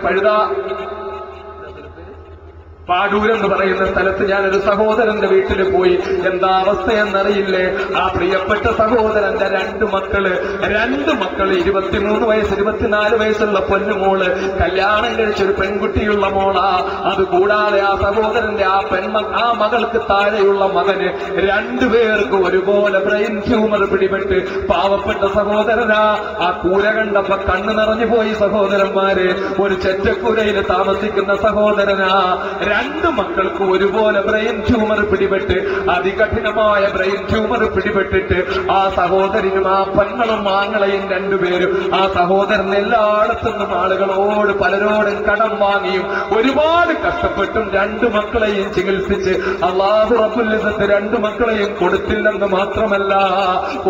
പാടൂരെന്ന് പറയുന്ന സ്ഥലത്ത് ഞാനൊരു സഹോദരന്റെ വീട്ടിൽ പോയി. എന്താ അവസ്ഥയെന്നറിയില്ലേ? ആ പ്രിയപ്പെട്ട സഹോദരന്റെ 2 മക്കള് 23 വയസ്സ് 24 വയസ്സുള്ള പൊന്നുമോള്, കല്യാണം കഴിച്ചൊരു പെൺകുട്ടിയുള്ള മോളാ. അതുകൂടാതെ ആ സഹോദരന്റെ ആ മകൾക്ക് താഴെയുള്ള മകന് 2 പേർക്ക് ഒരുപോലെ ബ്രെയിൻ ട്യൂമർ പിടിപെട്ട് പാവപ്പെട്ട സഹോദരനാ. ആ കൂര കണ്ടപ്പോ കണ്ണു നിറഞ്ഞു പോയി സഹോദരന്മാര്. ഒരു ചെറ്റക്കൂരയിൽ താമസിക്കുന്ന സഹോദരനാ. 2 മക്കൾക്ക് ഒരുപോലെ ബ്രെയിൻ ട്യൂമർ പിടിപെട്ട്, അതികഠിനമായ ബ്രെയിൻ ട്യൂമർ പിടിപെട്ടിട്ട് ആ സഹോദരനും ആ പെങ്ങളും ആങ്ങളെയും 2 പേരും ആ സഹോദരൻ എല്ലായിടത്തുനിന്നും ആളുകളോട് പലരോടും കടം വാങ്ങിയും ഒരുപാട് കഷ്ടപ്പെട്ടും 2 മക്കളെയും ചികിത്സിച്ച് അല്ലാഹു റബ്ബുൽ ഇസ്സത്ത് 2 മക്കളെയും കൊടുത്തില്ലെന്ന് മാത്രമല്ല,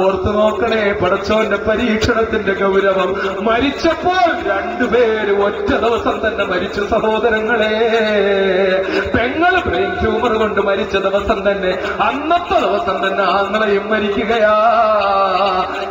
ഓർത്തു നോക്കണേ പടച്ചോന്റെ പരീക്ഷണത്തിന്റെ ഗൗരവം. മരിച്ചപ്പോൾ 2 പേര് ഒറ്റ ദിവസം തന്നെ മരിച്ചു സഹോദരങ്ങളെ. പെങ്ങള് ബ്രെയിൻ ട്യൂമർ കൊണ്ട് മരിച്ച ദിവസം തന്നെ, അന്നത്തെ ദിവസം തന്നെ ആങ്ങളെയും മരിക്കുകയാ.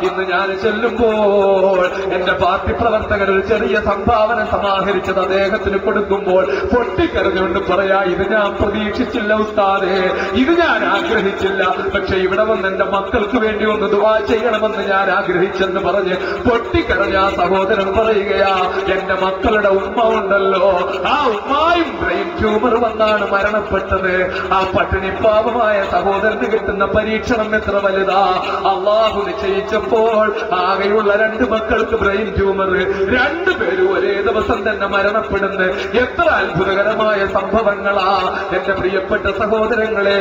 ഇന്ന് ഞാൻ ചെല്ലുമ്പോൾ എന്റെ പാർട്ടി പ്രവർത്തകർ ഒരു ചെറിയ സംഭാവന സമാഹരിച്ചത് അദ്ദേഹത്തിന് കൊടുക്കുമ്പോൾ പൊട്ടിക്കരഞ്ഞുകൊണ്ട് പറയാ, ഇത് ഞാൻ പ്രതീക്ഷിച്ചില്ല ഉസ്താദേ, ഇത് ഞാൻ ആഗ്രഹിച്ചില്ല, പക്ഷെ ഇവിടെ വന്ന് എന്റെ മക്കൾക്ക് വേണ്ടി ഒന്ന് ദുആ ചെയ്യണമെന്ന് ഞാൻ ആഗ്രഹിച്ചെന്ന് പറഞ്ഞ് പൊട്ടിക്കരഞ്ഞ ആ സഹോദരൻ പറയുകയാ, എന്റെ മക്കളുടെ ഉമ്മ ഉണ്ടല്ലോ, ആ ഉമ്മായും ബ്രെയിൻ ട്യൂമർ വന്നാണ് മരണപ്പെട്ടത്. ആ പട്ടിണിപ്പാവമായ സഹോദരന് കിട്ടുന്ന പരീക്ഷണം എത്ര വലുതാ. അള്ളാഹു നിശ്ചയിച്ചപ്പോൾ ആകെയുള്ള 2 മക്കൾക്ക് ബ്രെയിൻ ട്യൂമർ, 2 പേരും ഒരേ ദിവസം തന്നെ മരണപ്പെടുന്നു. എത്ര അത്ഭുതകരമായ സംഭവങ്ങളാ എന്റെ പ്രിയപ്പെട്ട സഹോദരങ്ങളെ,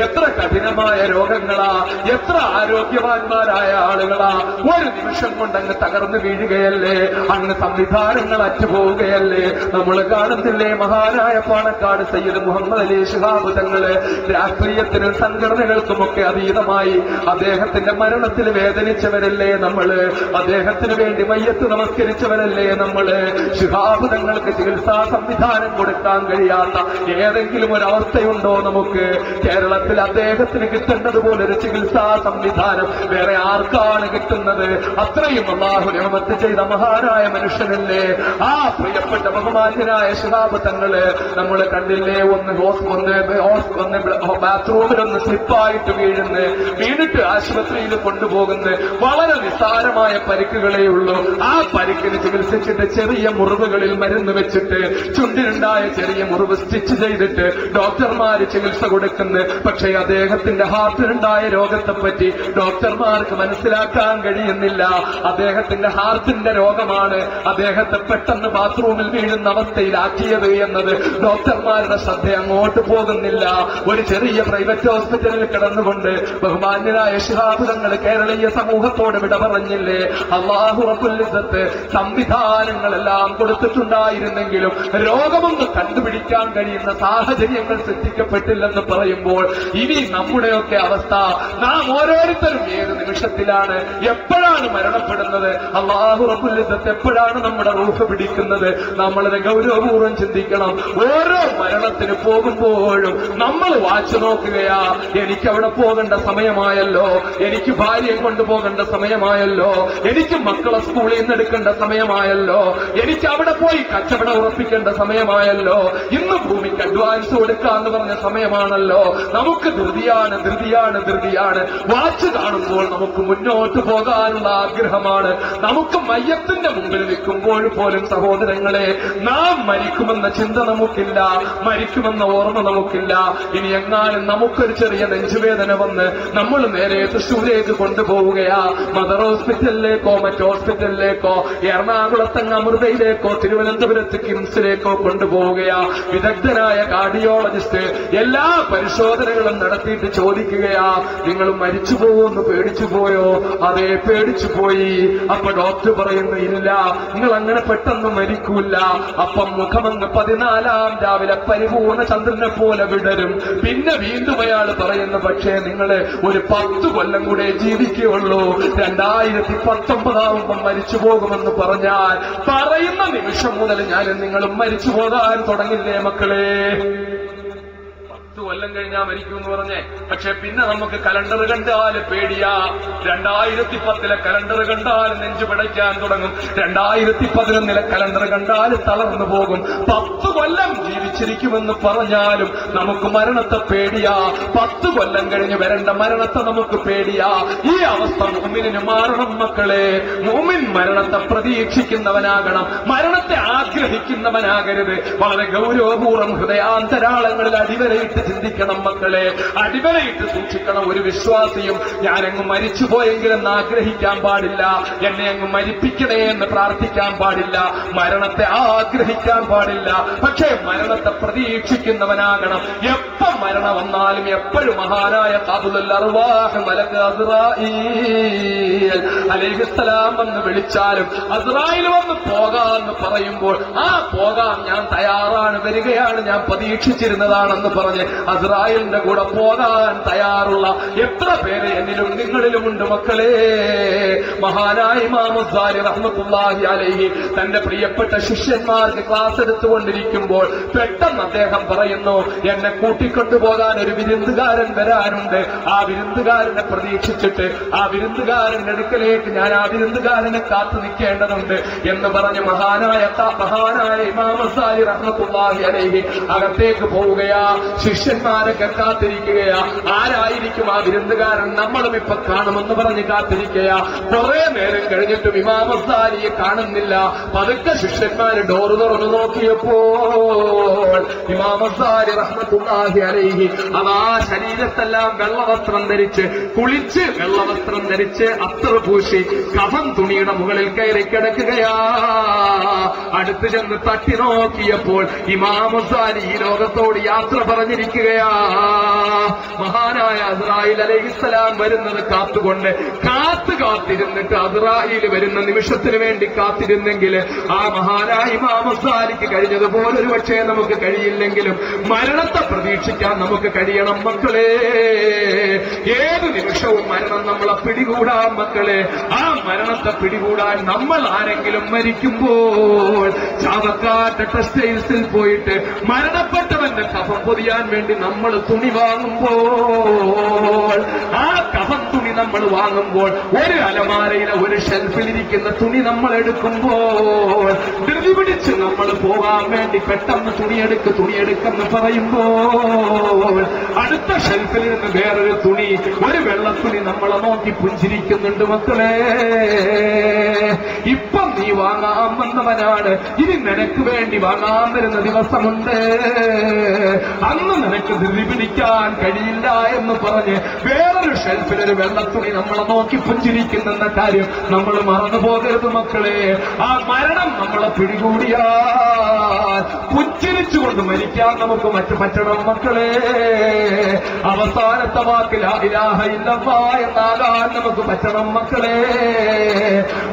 എത്ര കഠിനമായ രോഗങ്ങളാ, എത്ര ആരോഗ്യവാന്മാരായ ആളുകളാ ഒരു നിമിഷം കൊണ്ട് അങ്ങ് തകർന്നു വീഴുകയല്ലേ, അങ്ങ് സംവിധാനങ്ങൾ അറ്റുപോവുകയല്ലേ. നമ്മൾ കാണുന്നില്ലേ മഹാനായ പാണക്കാട് സയ്യിദ് മുഹമ്മദ് അലി ശിഹാബ് തങ്ങള് രാഷ്ട്രീയത്തിനും സംഘടനകൾക്കുമൊക്കെ അതീതമായി അദ്ദേഹത്തിന്റെ മരണത്തിൽ വേദനിച്ചവരല്ലേ നമ്മള്, അദ്ദേഹത്തിന് വേണ്ടി മയ്യത്ത് നമസ്കരിച്ചവരല്ലേ നമ്മള്. ശിഹാബ് തങ്ങൾക്ക് ചികിത്സാ സംവിധാനം കൊടുക്കാൻ കഴിയാത്ത ഏതെങ്കിലും ഒരു അവസ്ഥയുണ്ടോ നമുക്ക്? കേരളത്തിൽ അദ്ദേഹത്തിന് കിട്ടേണ്ടതുപോലൊരു ചികിത്സാ സംവിധാനം വേറെ ആർക്കാണ് കിട്ടുന്നത്? അത്രയും അല്ലാഹു നിഅമത്ത് ചെയ്ത മഹാനായ മനുഷ്യനല്ലേ ആ പ്രിയപ്പെട്ട ബഹുമാന്യനായ ശിഹാബ് തങ്ങള്. നമ്മൾ കണ്ടില്ലേ, ഒന്ന് ബാത്റൂമിലൊന്ന് സ്ലിപ്പായിട്ട് വീണിട്ട് ആശുപത്രിയിൽ കൊണ്ടുപോകുന്ന വളരെ നിസ്സാരമായ പരിക്കുകളേ ഉള്ളൂ. ആ പരിക്കിന് ചികിത്സിച്ചിട്ട് ചെറിയ മുറിവുകളിൽ മരുന്ന് വെച്ചിട്ട് ചുണ്ടിനുണ്ടായ ചെറിയ മുറിവ് സ്റ്റിച്ച് ചെയ്തിട്ട് ഡോക്ടർമാര് ചികിത്സ കൊടുക്കുന്നു. പക്ഷേ അദ്ദേഹത്തിന്റെ ഹാർട്ടിനുണ്ടായ രോഗത്തെപ്പറ്റി ഡോക്ടർമാർക്ക് മനസ്സിലാക്കാൻ കഴിയുന്നില്ല. അദ്ദേഹത്തിന്റെ ഹാർട്ടിന്റെ രോഗമാണ് അദ്ദേഹത്തെ പെട്ടെന്ന് ബാത്റൂമിൽ വീഴുന്ന അവസ്ഥയിലാക്കിയത് എന്നത് ഡോക്ടർമാരുടെ ശ്രദ്ധ അങ്ങോട്ട് പോകുന്നില്ല. ഒരു ചെറിയ പ്രൈവറ്റ് ഹോസ്പിറ്റലിൽ കിടന്നുകൊണ്ട് ബഹുമാന്യനായ ശിഹാബ് തങ്ങൾ കേരളീയ സമൂഹത്തോട് വിട പറഞ്ഞില്ലേ. അല്ലാഹു റബ്ബുൽ ഇസ്സത്ത് സംവിധാനങ്ങളെല്ലാം കൊടുത്തിട്ടുണ്ടായിരുന്നെങ്കിലും രോഗമൊന്ന് കണ്ടുപിടിക്കാൻ കഴിയുന്ന സാഹചര്യങ്ങൾ സൃഷ്ടിക്കപ്പെട്ടില്ലെന്ന് പറയുമ്പോൾ ഇനി നമ്മുടെയൊക്കെ അവസ്ഥ, നാം ഓരോരുത്തരും ഏത് നിമിഷത്തിലാണ് എപ്പോഴാണ് മരണപ്പെടുന്നത്, അല്ലാഹു റബ്ബുൽ ഇസ്സത്ത് എപ്പോഴാണ് നമ്മുടെ റൂഹ് പിടിക്കുന്നത്? നമ്മളത് ഗൗരവപൂർവ്വം ചിന്തിക്കണം. ഓരോ മരണത്തിന് പോകുമ്പോഴും നമ്മൾ വാച്ച് നോക്കുകയാ, എനിക്കവിടെ പോകേണ്ട സമയമായല്ലോ, എനിക്ക് ഭാര്യയെ കൊണ്ടുപോകേണ്ട സമയമായല്ലോ, എനിക്ക് മക്കളെ സ്കൂളിൽ നിന്ന് എടുക്കേണ്ട സമയമായല്ലോ, എനിക്ക് അവിടെ പോയി കച്ചവടം ഉറപ്പിക്കേണ്ട സമയമായല്ലോ, ഇന്ന് ഭൂമിക്ക് അഡ്വാൻസ് കൊടുക്കാന്ന് പറഞ്ഞ സമയമാണല്ലോ. നമുക്ക് ധൃതിയാണ് ധൃതിയാണ് ധൃതിയാണ്. വാച്ച് കാണുമ്പോൾ നമുക്ക് മുന്നോട്ട് പോകാനുള്ള ആഗ്രഹമാണ്. നമുക്ക് മയ്യത്തിന്റെ മുമ്പിൽ നിൽക്കുമ്പോൾ പോലും സഹോദരങ്ങളെ, നാം മരിക്കുമെന്ന ചിന്ത നമുക്കില്ല, മരിക്കുമെന്ന ഓർമ്മ നമുക്കില്ല. ഇനി എങ്ങാനും നമുക്കൊരു ചെറിയ നെഞ്ചുവേദന വന്ന് നമ്മൾ നേരെ തൃശ്ശൂരേക്ക് കൊണ്ടുപോവുകയാ, മദർ ഹോസ്പിറ്റലിലേക്കോ മറ്റു ഹോസ്പിറ്റലിലേക്കോ, എറണാകുളത്തങ്ങ് അമൃതയിലേക്കോ തിരുവനന്തപുരത്ത് കിംസിലേക്കോ കൊണ്ടുപോവുകയാ. വിദഗ്ധനായ കാർഡിയോളജിസ്റ്റ് എല്ലാ പരിശോധനകളും നടത്തിയിട്ട് ചോദിക്കുകയാ, നിങ്ങൾ മരിച്ചു പോകുമെന്ന് പേടിച്ചു പോയോ? അതേ, പേടിച്ചു പോയി. അപ്പൊ ഡോക്ടർ പറയുന്നു, ഇല്ല, നിങ്ങൾ അങ്ങനെ പെട്ടെന്ന് മരിക്കൂല. അപ്പം മുഖമങ്ങ് 14-ാം രാവിലെ പരിപൂർണ ചന്ദ്രനെ പോലെ വിടരും. പിന്നെ വീണ്ടും അയാൾ പറയുന്നു, പക്ഷേ നിങ്ങൾ ഒരു 10 കൊല്ലം കൂടെ ജീവിക്കുകയുള്ളൂ, 2019 ആവുമ്പം മരിച്ചു പോകുമെന്ന് പറഞ്ഞാൽ പറയുന്ന നിമിഷം മുതൽ ഞാനും നിങ്ങളും മരിച്ചു പോകാൻ തുടങ്ങില്ലേ മക്കളെ? 10 കൊല്ലം കഴിഞ്ഞാ മരിക്കുമെന്ന് പറഞ്ഞേ. പക്ഷെ പിന്നെ നമുക്ക് കലണ്ടർ കണ്ടാൽ പേടിയാ. 2010 കലണ്ടർ കണ്ടാൽ നെഞ്ചു പിടയ്ക്കാൻ തുടങ്ങും. 2011 കലണ്ടർ കണ്ടാൽ തളർന്നു പോകും. 10 കൊല്ലം ജീവിച്ചിരിക്കുമെന്ന് പറഞ്ഞാലും നമുക്ക് മരണത്തെ പേടിയാ. 10 കൊല്ലം കഴിഞ്ഞ് വരേണ്ട മരണത്തെ നമുക്ക് പേടിയാ. ഈ അവസ്ഥ മുഅ്മിനിന് മാറണം മക്കളെ. മുഅ്മിൻ മരണത്തെ പ്രതീക്ഷിക്കുന്നവനാകണം, മരണത്തെ ആഗ്രഹിക്കുന്നവനാകരുത്. വളരെ ഗൗരവപൂർവ്വം ഹൃദയാന്തരാളങ്ങളിൽ അടിവരയിട്ട് ചിന്തിക്കണം മക്കളെ, അടിവരയിട്ട് സൂക്ഷിക്കണം. ഒരു വിശ്വാസിയും ഞാനങ്ങ് മരിച്ചുപോയെങ്കിലെന്ന് ആഗ്രഹിക്കാൻ പാടില്ല, എന്നെ അങ്ങ് മരിപ്പിക്കണേ എന്ന് പ്രാർത്ഥിക്കാൻ പാടില്ല, മരണത്തെ ആഗ്രഹിക്കാൻ പാടില്ല. പക്ഷേ മരണത്തെ പ്രതീക്ഷിക്കുന്നവനാകണം. എപ്പം മരണം വന്നാലും എപ്പോഴും മഹാനായ ഖാബിലുൽ അർവാഹ് മലക്ക് അസ്റായീൽ അലൈഹിസ്സലാം എന്ന് വിളിച്ചാലും അസ്റായീൽ വന്ന് പോകാമെന്ന് പറയുമ്പോൾ ആ പോകാൻ ഞാൻ തയ്യാറാണ്, വരികയാണ്, ഞാൻ പ്രതീക്ഷിച്ചിരുന്നതാണെന്ന് പറഞ്ഞ് അസ്രായേലിന്റെ കൂടെ പോകാൻ തയ്യാറുള്ള എത്ര പേര് എന്നിലും നിങ്ങളിലുമുണ്ട് മക്കളെ. മഹാനായ ഇമാം ഗസാലി റഹ്മത്തുള്ളാഹി അലൈഹി തന്റെ പ്രിയപ്പെട്ട ശിഷ്യന്മാർക്ക് ക്ലാസ് എടുത്തുകൊണ്ടിരിക്കുമ്പോൾ പെട്ടെന്ന് അദ്ദേഹം പറയുന്നു, എന്നെ കൂട്ടിക്കൊണ്ടുപോകാൻ ഒരു വിരുന്നുകാരൻ വരാനുണ്ട്. ആ വിരുന്നുകാരനെ പ്രതീക്ഷിച്ചിട്ട് ആ വിരുന്നുകാരന്റെ അടുക്കലേക്ക് ഞാൻ ആ വിരുന്നുകാരനെ കാത്തു നിൽക്കേണ്ടതുണ്ട് എന്ന് പറഞ്ഞ് മഹാനായ ഇമാം ഗസാലി റഹ്മത്തുള്ളാഹി അലൈഹി അകത്തേക്ക് പോവുകയാ. ശിഷ്യന്മാരൊക്കെ കാത്തിരിക്കുകയാ. ആരായിരിക്കും ആ വിരുന്നുകാരൻ, നമ്മളും ഇപ്പൊ കാണുമെന്ന് പറഞ്ഞ് കാത്തിരിക്കുകയാ. കുറെ നേരം കഴിഞ്ഞിട്ടും ഇമാം ഗസാലിയെ കാണുന്നില്ല. പതുക്കെ ശിഷ്യന്മാര് ഡോറ് തുറന്നു നോക്കിയപ്പോൾ ഇമാം ഗസാലി റഹ്മത്തുള്ളാഹി അലൈഹി ആ ശരീരത്തെല്ലാം വെള്ളവസ്ത്രം ധരിച്ച് കുളിച്ച് വെള്ളവസ്ത്രം ധരിച്ച് അത്തർ പൂശി കഫൻ തുണിയുടെ മുകളിൽ കയറി കിടക്കുകയാ. അടുത്ത് ചെന്ന് തട്ടി നോക്കിയപ്പോൾ ഇമാം ഗസാലി ഈ ലോകത്തോട് യാത്ര പറഞ്ഞിരിക്കുകയാ. മഹാനായ അസ്രായീൽ അലൈഹിസ്സലാം വരുന്നത് കാത്തുകൊണ്ട് കാത്തിരുന്നിട്ട് അസ്രായീൽ വരുന്ന നിമിഷത്തിന് വേണ്ടി കാത്തിരുന്നെങ്കിൽ ആ മഹാനായ ഇമാം ഗസാലിക്ക് കഴിഞ്ഞതുപോലെ ഒരു പക്ഷേ നമുക്ക് കഴിയില്ലെങ്കിലും മരണത്തെ പ്രതീക്ഷിക്കാൻ നമുക്ക് കഴിയണം മക്കളെ. ഏത് നിമിഷവും മരണം നമ്മളെ പിടികൂടാൻ മക്കളെ. ആ മരണത്തെ പിടികൂടാൻ നമ്മൾ ആരെങ്കിലും മരിക്കുമ്പോൾ ചാവക്കാട്ട് ടെക്സ്റ്റൈൽസിൽ പോയിട്ട് മരണപ്പെട്ടവന്റെ കഫൻ പൊതിയാൻ വേണ്ടി നമ്മൾ തുണി വാങ്ങുമ്പോൾ ആ കഫൻ തുണി നമ്മൾ വാങ്ങുമ്പോൾ ഒരു അലമാരയിലെ ഒരു ഷെൽഫിലിരിക്കുന്ന തുണി നമ്മൾ എടുക്കുമ്പോൾ ധൃതി പിടിച്ച് നമ്മൾ പോകാൻ വേണ്ടി പെട്ടെന്ന് തുണിയെടുക്കെന്ന് പറയുമ്പോൾ അടുത്ത ഷെൽഫിൽ നിന്ന് വേറൊരു തുണി, ഒരു വെള്ളത്തുണി നമ്മളെ നോക്കി പുഞ്ചിരിക്കുന്നുണ്ട് മക്കളെ. ഇപ്പം നീ വാങ്ങാൻ വന്നവനാണ്, ഇനി നിനക്ക് വേണ്ടി വാങ്ങാൻ വരുന്ന ദിവസമുണ്ട്. അന്ന് നിനക്ക് ധൃതി പിടിക്കാൻ കഴിയില്ല എന്ന് പറഞ്ഞ് വേറൊരു ഷെൽഫിൽ ഒരു വെള്ളത്തുണി നമ്മളെ നോക്കി പുഞ്ചിരിക്കുന്ന കാര്യം നമ്മൾ മറന്നു പോകരുത് മക്കളെ. ആ മരണം നമ്മളെ പിടികൂടിയാൽ പുഞ്ചിരിച്ചുകൊണ്ട് മരിക്കാൻ നമുക്ക് പറ്റണം മക്കളെ. അവസാനത്തെ വാക്ക് ലാ ഇലാഹ ഇല്ലല്ലാഹ് എന്നാകാൻ നമുക്ക് പറ്റണം മക്കളെ.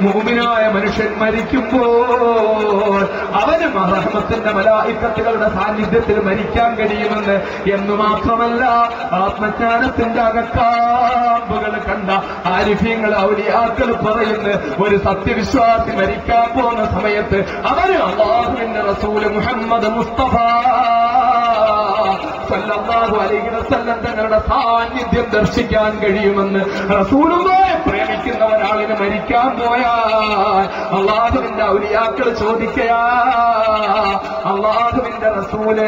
മുഅ്മിനായ മനുഷ്യൻ മരിക്കുമ്പോൾ അവന് റഹ്മത്തിന്റെ മലായിക്കത്തുകളുടെ സാന്നിധ്യത്തിൽ മരിക്കാൻ കഴിയുമെന്ന് എന്ന് മാത്രമല്ല, ആത്മജ്ഞാനത്തിന്റെ അകക്കാമ്പുകൾ കണ്ട ആരിഫ്യങ്ങൾ ഔലിയാക്കൾ പറയുന്ന ഒരു സത്യവിശ്വാസി മരിക്കാൻ പോകുന്ന സമയത്ത് അവന് അല്ലാഹുവിന്റെ റസൂൽ മുഹമ്മദ് മുസ്തഫ സല്ലല്ലാഹു അലൈഹി വസല്ലം തങ്ങളുടെ സാന്നിധ്യം ദർശിക്കാൻ കഴിയുമെന്ന് റസൂലുള്ളാഹിയെ പ്രേമിക്കുന്ന ഒരാളിന് മരിക്കാൻ പോയാൽ അല്ലാഹുവിന്റെ ഔലിയാക്കൾ ചോദിക്കയാ, അല്ലാഹുവിന്റെ റസൂല്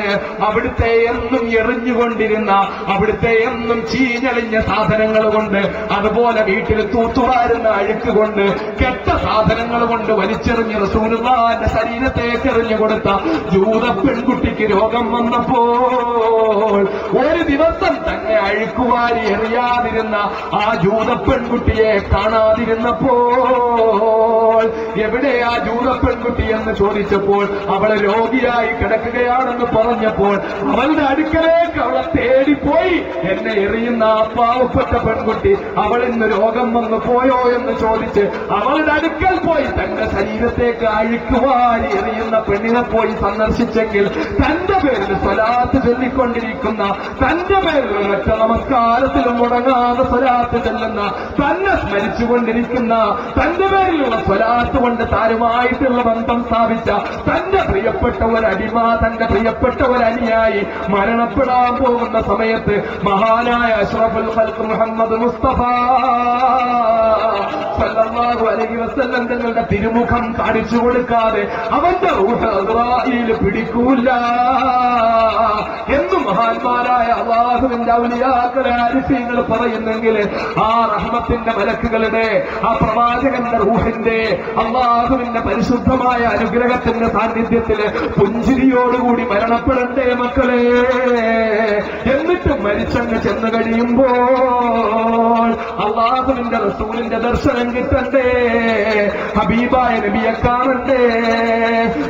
അവിടുത്തെ എന്നും എറിഞ്ഞുകൊണ്ടിരുന്ന അവിടുത്തെ എന്നും ചീഞ്ഞളിഞ്ഞ സാധനങ്ങൾ കൊണ്ട്, അതുപോലെ വീട്ടിൽ തൂത്തുവാരുന്ന അഴുക്ക് കൊണ്ട്, കെട്ട സാധനങ്ങൾ കൊണ്ട് വലിച്ചെറിഞ്ഞ് റസൂലുള്ളാഹിന്റെ ശരീരത്തേക്ക് എറിഞ്ഞു കൊടുത്ത ജൂത പെൺകുട്ടിക്ക് രോഗം വന്നപ്പോൾ ഒരു ദിവസം തന്നെ അഴുക്കുവാരി എറിയാതിരുന്ന ആ ജൂത പെൺകുട്ടിയെ കാണാതിരുന്നപ്പോൾ എവിടെ ആ ജൂത പെൺകുട്ടി എന്ന് ചോദിച്ചപ്പോൾ അവളെ രോഗിയായി കിടക്കുകയാണെന്ന് പറഞ്ഞപ്പോൾ അവളുടെ അടുക്കലേക്ക് അവളെ തേടിപ്പോയി. എന്നെ എറിയുന്ന ആ പാവപ്പെട്ട പെൺകുട്ടി അവൾ ഇന്ന് രോഗം വന്നു പോയോ എന്ന് ചോദിച്ച് അവളുടെ അടുക്കൽ പോയി തന്റെ ശരീരത്തേക്ക് അഴുക്കുവാരി എറിയുന്ന പെണ്ണിനെ പോയി സന്ദർശിച്ചെങ്കിൽ തന്റെ പേരിൽ സ്വലാത്ത് ചൊല്ലിക്കൊണ്ടിരിക്കുന്ന, തന്റെ പേരിൽ ഒറ്റ നമസ്കാരത്തിലും മുടങ്ങാതെ സ്വലാത്ത് ചെല്ലുന്ന, തന്നെ സ്മരിച്ചുകൊണ്ടിരിക്കുന്ന, തന്റെ പേരിലുള്ള സ്വലാത്ത് കൊണ്ട് താരുമായിട്ടുള്ള ബന്ധം സ്ഥാപിച്ച തന്റെ പ്രിയപ്പെട്ട ഒരടിമ, തന്റെ പ്രിയപ്പെട്ട ഒരനിയായി മരണപ്പെടാൻ പോകുന്ന സമയത്ത് മഹാനായ അഷ്റഫുൽ ഖൽഖ് മുഹമ്മദ് മുസ്തഫ സല്ലല്ലാഹു അലൈഹി വസല്ലം തങ്ങളുടെ തിരുമുഖം കാണിച്ചു കൊടുക്കാതെ അവന്റെ റൂഹ് അസ്രായീൽ പിടിക്കൂല എന്ന് മഹാന്മാരായ അല്ലാഹുവിന്റെ ഔലിയാക്കളെ ആരിഫീങ്ങൾ പറയുന്നെങ്കിൽ ആ റഹ്മത്തിന്റെ മലക്കുകളുടെ, ആ പ്രവാചകന്റെ റൂഹിന്റെ, അല്ലാഹുവിന്റെ പരിശുദ്ധമായ അനുഗ്രഹത്തിന്റെ സാന്നിധ്യത്തില് പുഞ്ചിരിയോടുകൂടി മരണപ്പെടണ്ടേ മക്കളെ. എന്നിട്ട് മരിച്ചങ്ങ് ചെന്ന് കഴിയുമ്പോൾ അല്ലാഹുവിന്റെ റസൂലിന്റെ ദർശനം കിട്ടണ്ടേ, ഹബീബായ നബിയെ കാണണ്ടേ.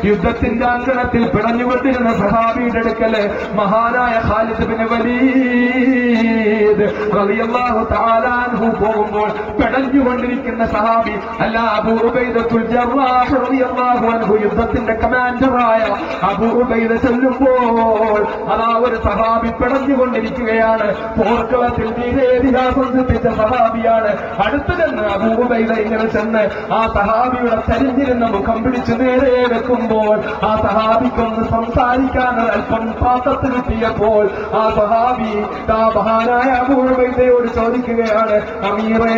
യുദ്ധത്തിന്റെ അങ്കണത്തിൽ പിടഞ്ഞുകൊണ്ടിരുന്ന സഹാബിയുടെ അടുക്കല് മഹാനായ മഹാനായ ഖാലിദ് ബിൻ വലീദ് റളിയല്ലാഹു തആല അൻഹു പോകുമ്പോൾ പെടഞ്ഞുകൊണ്ടിരിക്കുന്ന സഹാബി അല്ല അബൂ ഉബൈദത്തുൽ ജറാഹ് റളിയല്ലാഹു അൻഹു യുദ്ധത്തിന്റെ കമാൻഡറായ അബൂ ഉബൈദ ചെല്ലുമ്പോൾ അതാ ഒരു സഹാബി പെടഞ്ഞുകൊണ്ടിരിക്കുകയാണ്. പോർക്കളത്തിൽ വീരേതിഹാസം സൃഷ്ടിച്ച സഹാബിയാണ്. അടുത്തു ചെന്ന് അബൂ ഉബൈദ ഇങ്ങനെ ചെന്ന് ആ സഹാബിയുടെ ചരിഞ്ഞിരുന്ന മുഖം പിടിച്ചു നേരെ വെക്കുമ്പോൾ ആ സഹാബിക്കൊന്ന് സംസാരിക്കാൻ അല്പം പാത്രത്തിൽ കിട്ടിയപ്പോൾ ആ സഹാബി ആ മഹാനായ അബൂ ഉബൈദയോട് ചോദിക്കുകയാണ്, അമീറേ,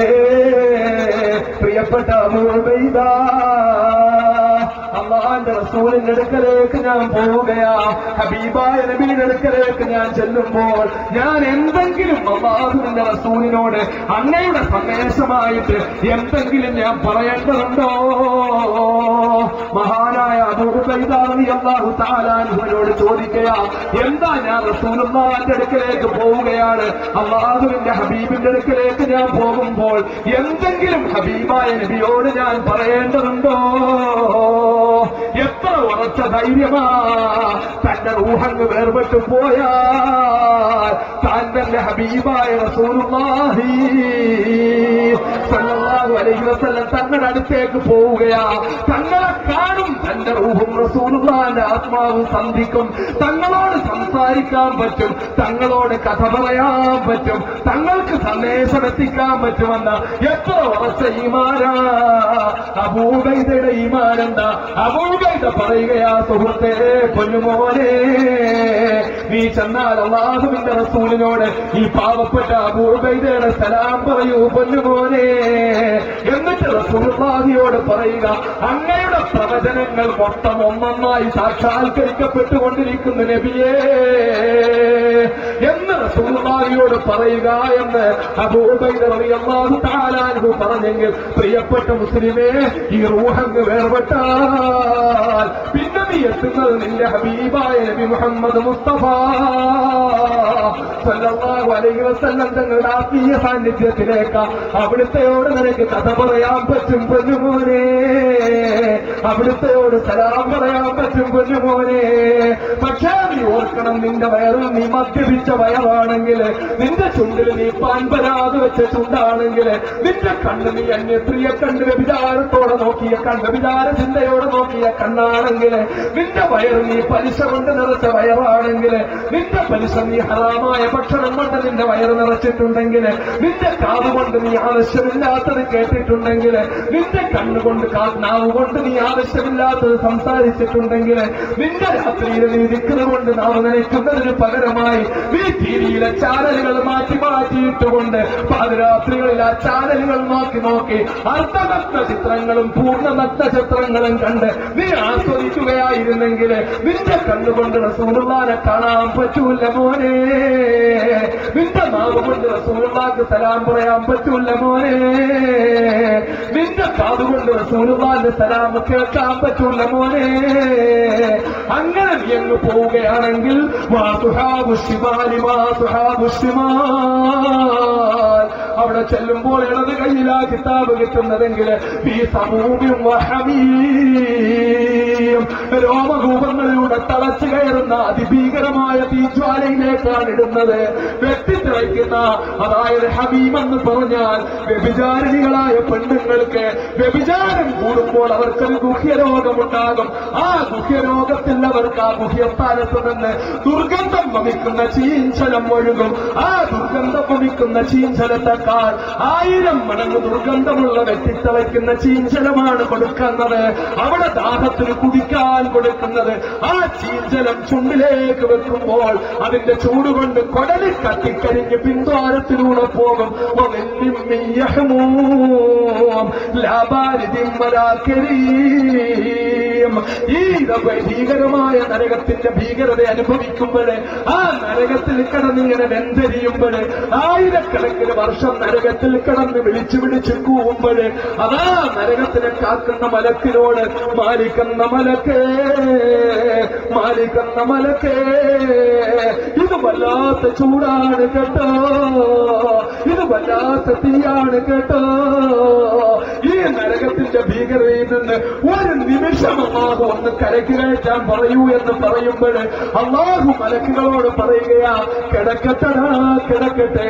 പ്രിയപ്പെട്ട അബൂ ഉബൈദ, അല്ലാഹുവിന്റെ റസൂലിന്റെ അടുക്കലേക്ക് ഞാൻ പോവുകയാ. ഹബീബായ നബിയുടെ അടുക്കലേക്ക് ഞാൻ ചെല്ലുമ്പോൾ ഞാൻ എന്തെങ്കിലും അല്ലാഹുവിന്റെ റസൂലിനോട് അങ്ങയുടെ സന്ദേശമായിട്ട് എന്തെങ്കിലും ഞാൻ പറയേണ്ടതുണ്ടോ? മഹാനായ അബൂ ഉബൈദ റളിയല്ലാഹു തആല അൻഹുവിനോട് ചോദിക്കുകയാ, എന്താ? ഞാൻ റസൂലുള്ളാഹിന്റെ അടുക്കലേക്ക് പോവുകയാണ്. അല്ലാഹുവിന്റെ ഹബീബിന്റെ അടുക്കലേക്ക് ഞാൻ പോകുമ്പോൾ എന്തെങ്കിലും ഹബീബായ നബിയോട് ഞാൻ പറയേണ്ടതുണ്ടോ? എത്ര ഉറച്ച ധൈര്യമാ! തന്റെ റൂഹങ്ങ് വേർപെട്ടു പോയാൽ താൻ തന്റെ ഹബീബായ റസൂലുള്ളാഹി സ്വല്ലല്ലാഹു അലൈഹി വസല്ലം തങ്ങളുടെ അടുത്തേക്ക് പോവുകയാ. തങ്ങളെ കാണും, തന്റെ റൂഹും റസൂലുള്ളാഹിന്റെ ആത്മാവും സന്ധിക്കും. തങ്ങളോട് സംസാരിക്കാൻ പറ്റും, തങ്ങളോട് കഥ പറയാൻ പറ്റും, തങ്ങൾക്ക് സന്ദേശം എത്തിക്കാൻ പറ്റുമെന്ന എത്ര ഉറച്ച ഈമാനാ! അബൂ ഉബൈദയുടെ ഈമാൻ എന്താ? അബൂ ഉബൈദ പറയുകയാ, സുഹൃത്തേ, പൊന്നുമോനെ, നീ ചെന്നാൽ അല്ലാഹുവിന്റെ റസൂലിനോട് ഈ പാവപ്പെട്ട അബൂ ഉബൈദയുടെ സലാം പറയൂ പൊന്നുമോനെ. എന്നിട്ട് റസൂലുള്ളാഹിയോട് പറയുക, അങ്ങയുടെ പ്രവചനങ്ങൾ മൊത്തം ഒന്നൊന്നായി സാക്ഷാത്കരിക്കപ്പെട്ടുകൊണ്ടിരിക്കുന്ന നബിയേ എന്ന് റസൂലുള്ളാഹിയോട് പറയുക എന്ന് അബൂ ഉബൈദ റളിയല്ലാഹു തആല അൻഹു പറഞ്ഞെങ്കിൽ, പ്രിയപ്പെട്ട മുസ്ലിമേ, ഈ റൂഹങ്ങ് വേർപെട്ടാൽ പിന്നെ നീ എത്തുന്നത് നിന്റെ ഹബീബായ നബി മുഹമ്മദ് മുസ്തഫ സ്വല്ലല്ലാഹു അലൈഹി വസല്ലം തങ്ങളുടെ ആത്മീയ സാന്നിധ്യത്തിലേക്ക്. അവിടുത്തെയോട് നിനക്ക് കഥ പറയാൻ പറ്റും പൊന്നുമോനെ, അവിടുത്തെയോട് സലാം പറയാൻ പറ്റും പൊന്നുമോനെ. പക്ഷേ നീ ഓർക്കണം, നിന്റെ വയറിൽ നീ മദ്യപിച്ച വയറാണെങ്കിൽ, നിന്റെ ചുണ്ടിൽ നീ പാൻപരാത് വെച്ച ചുണ്ടാണെങ്കിൽ, നിന്റെ കണ്ണ് നീ അന്യസ്ത്രീയെ കണ്ട് വ്യഭിചാരത്തോടെ നോക്കിയ കണ്ണ്, വ്യഭിചാര ചിന്തയോടെ നോക്കിയ കണ്ണാണെങ്കിൽ, നിന്റെ വയറ് നീ പലിശ കൊണ്ട് നിറച്ച വയറാണെങ്കിൽ, നിന്റെ പലിശ നീ ഹറാമായ ഭക്ഷണം കൊണ്ട് നിന്റെ വയറ് നിറച്ചിട്ടുണ്ടെങ്കിൽ, നിന്റെ കാതുകൊണ്ട് നീ ആവശ്യമില്ലാത്തത് കേട്ടിട്ടുണ്ടെങ്കിൽ, നിന്റെ കണ്ണുകൊണ്ട് നാവ് കൊണ്ട് നീ ആവശ്യമില്ലാത്തത് സംസാരിച്ചിട്ടുണ്ടെങ്കിൽ, നിന്റെ രാത്രിയിൽ നീ ദിക്റുകൊണ്ട് നാവ് നനയ്ക്കുന്നതിന് പകരമായി നീ ടിവിയിലെ ചാനലുകൾ മാറ്റിയിട്ടുകൊണ്ട് പാതിരാത്രികളിൽ ആ ചാനലുകൾ നോക്കി അർദ്ധനഗ്ന ചിത്രങ്ങളും പൂർണ്ണനഗ്ന ചിത്രങ്ങളും കണ്ട് നീ ആസ്വദിക്കുകയായിരുന്നെങ്കിൽ നിന്റെ കണ്ണുകൊണ്ട് റസൂലുള്ളാഹിനെ കാണാൻ പറ്റൂല മോനെ. നിന്റെ നാവ് കൊണ്ട് റസൂലുള്ളാഹിക്ക് സലാം പറയാൻ പറ്റൂല മോനെ. നിന്റെ കാതുകൊണ്ട് റസൂലുള്ളാഹിന്റെ സലാം കേൾക്കാൻ പറ്റൂല മോനെ. അങ്ങനെ നീ അങ്ങ് പോവുകയാണെങ്കിൽ അവിടെ ചെല്ലുമ്പോൾ ഇടത് കയ്യിലാ കിതാബ് കിട്ടുന്നതെങ്കിൽ രോമകൂപങ്ങളിലൂടെ തളച്ചു കയറുന്ന അതിഭീകരമായ തീജ്വാലയിലേക്കാണ് ഇടുന്നത്. വെട്ടിത്തിളയ്ക്കുന്ന, അതായത് ഹമീം എന്ന് പറഞ്ഞാൽ വ്യഭിചാരിണികളായ പെണ്ണുങ്ങൾക്ക് വ്യഭിചാരം കൂടുമ്പോൾ അവർക്കൊരു ഗുഹ്യരോഗമുണ്ടാകും. ആ ഗുഹ്യരോഗത്തിൽ അവർക്ക് ആ ഗുഹ്യസ്ഥാനത്ത് നിന്ന് ദുർഗന്ധം വമിക്കുന്ന ചീഞ്ചലം ഒഴുകും. ആ ദുർഗന്ധം വമിക്കുന്ന ചീഞ്ചലത്തെക്കാൾ 1000 മടങ്ങ് ദുർഗന്ധമുള്ള വെട്ടിത്തിളയ്ക്കുന്ന ചീഞ്ചലമാണ് കൊടുക്കുന്നത്. അവിടെ ദാഹത്തിന് കുടിക്കാൻ കൊടുക്കുന്നത്. ആ ചീഞ്ചലം ചുണ്ടിലേക്ക് വെക്കുമ്പോൾ അതിന്റെ ചൂടുകൊണ്ട് കൊടലിൽ കത്തിക്കരിഞ്ഞ് പിന്തുവാരത്തിലൂടെ പോകും. ഈ ഭീകരമായ നരകത്തിന്റെ ഭീകരത അനുഭവിക്കുമ്പോൾ, ആ നരകത്തിൽ കിടന്നിങ്ങനെ വെന്തരിയുമ്പോൾ, 1000കണക്കിന് വർഷം നരകത്തിൽ കിടന്ന് വിളിച്ചു കൂവുമ്പോൾ, അതാ നരകത്തിനെ കാക്കുന്ന മലക്കിനോട്, മാലിക്കുന്ന മലക്കേ, ഇത് വല്ലാത്ത ചൂടാണ് കേട്ടോ, ഇത് വല്ലാത്ത തീയാണ് കേട്ടോ. ഈ നരകത്തിന്റെ ഭീകരതയിൽ നിന്ന് ഒരു നിമിഷം അള്ളാഹു ഒന്ന് കരയ്ക്ക് കയറ്റാൻ പറയൂ എന്ന് പറയുമ്പോൾ അള്ളാഹു മലക്കുകളോട് പറയുകയാ, കിടക്കട്ടടാ കിടക്കട്ടെ,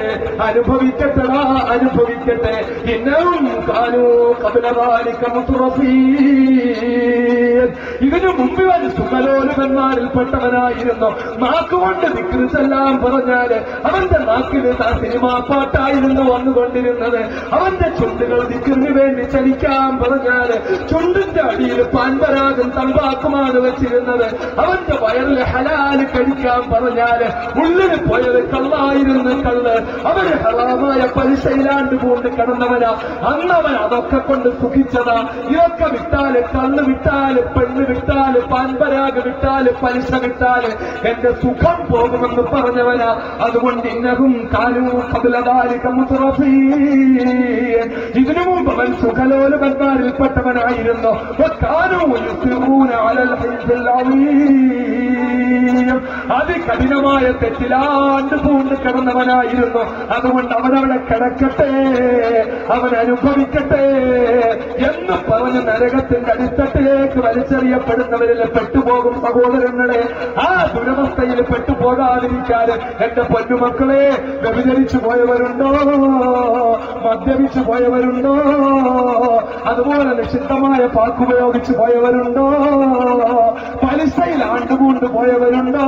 അനുഭവിക്കട്ടടാ അനുഭവിക്കട്ടെ. ഇന്നവും കാനൂ ഖബലദാലിക മുത്റഫീൻ. ഇതിനു മുമ്പ് ഒരു സുഖലോലുകന്മാരിൽപ്പെട്ടവനായിരുന്നു. നാക്കുകൊണ്ട് ദിക്റെല്ലാം പറഞ്ഞാല് അവന്റെ നാക്കില് സിനിമാ പാട്ടായിരുന്നു വന്നുകൊണ്ടിരുന്നത്. അവന്റെ ചുണ്ടുകൾ ദിക്റിന് വേണ്ടി ചലിക്കാൻ പറഞ്ഞാല് ചുണ്ടിന്റെ അടിയിൽ പാൻപരാഗം തമ്പാക്കുമാണ് വെച്ചിരുന്നത്. അവന്റെ വയറിൽ ഹലാല് കഴിക്കാൻ പറഞ്ഞാല് ഉള്ളിന് പോയത് കള്ളായിരുന്നു കള്ള്. അവര് ഹറാമായ പലിശയിലാണ്ട് പൂണ്ട് കിടന്നവനാ. അന്നവൻ അതൊക്കെ കൊണ്ട് സുഖിച്ചതാ. ഇതൊക്കെ വിട്ടാല്, കള്ള് വിട്ടാല്, പെണ്ണ് വിട്ടാല്, പാൻപരാഗ് വിട്ടാല്, പലിശ വിട്ടാല് എന്റെ സുഖം പോകുമെന്ന് പറഞ്ഞവനാ. അതുകൊണ്ട് ഇന്നഹും കാനൂ ഖബലദാലിക മുത്റഫീൻ. ഇതിനു മുമ്പ് അവൻ സുഖലോലുകന്മാരിൽപ്പെട്ടവനായിരുന്നു. വകാനൂ യുസിറൂന അലൽ ഹിൽഫിൽ അളീം. അതികഠിനമായ തെറ്റിലാണ്ട് പൂണ്ട് കിടന്നവനായിരുന്നു. അതുകൊണ്ട് അവനവിടെ കിടക്കട്ടെ, അവൻ അനുഭവിക്കട്ടെ എന്ന് പറഞ്ഞ് നരകത്തിന്റെ അടിത്തട്ടിലേക്ക് വലിച്ചെറിയപ്പെടുന്നവരിൽ പെട്ടുപോകും സഹോദരങ്ങളെ. ആ ദുരവസ്ഥയിൽ പെട്ടുപോകാതിരിക്കാൻ എന്റെ പൊന്നുമക്കളെ, വ്യഭിചരിച്ചു പോയവരുണ്ടോ? മദ്യപിച്ചു പോയവരുണ്ടോ? അതുപോലെ നിഷിദ്ധമായ പാക്കുപയോഗിച്ചു പോയവരുണ്ടോ? പലിശയിൽ ആണ്ടുകൊണ്ട് പോയവരുണ്ടോ?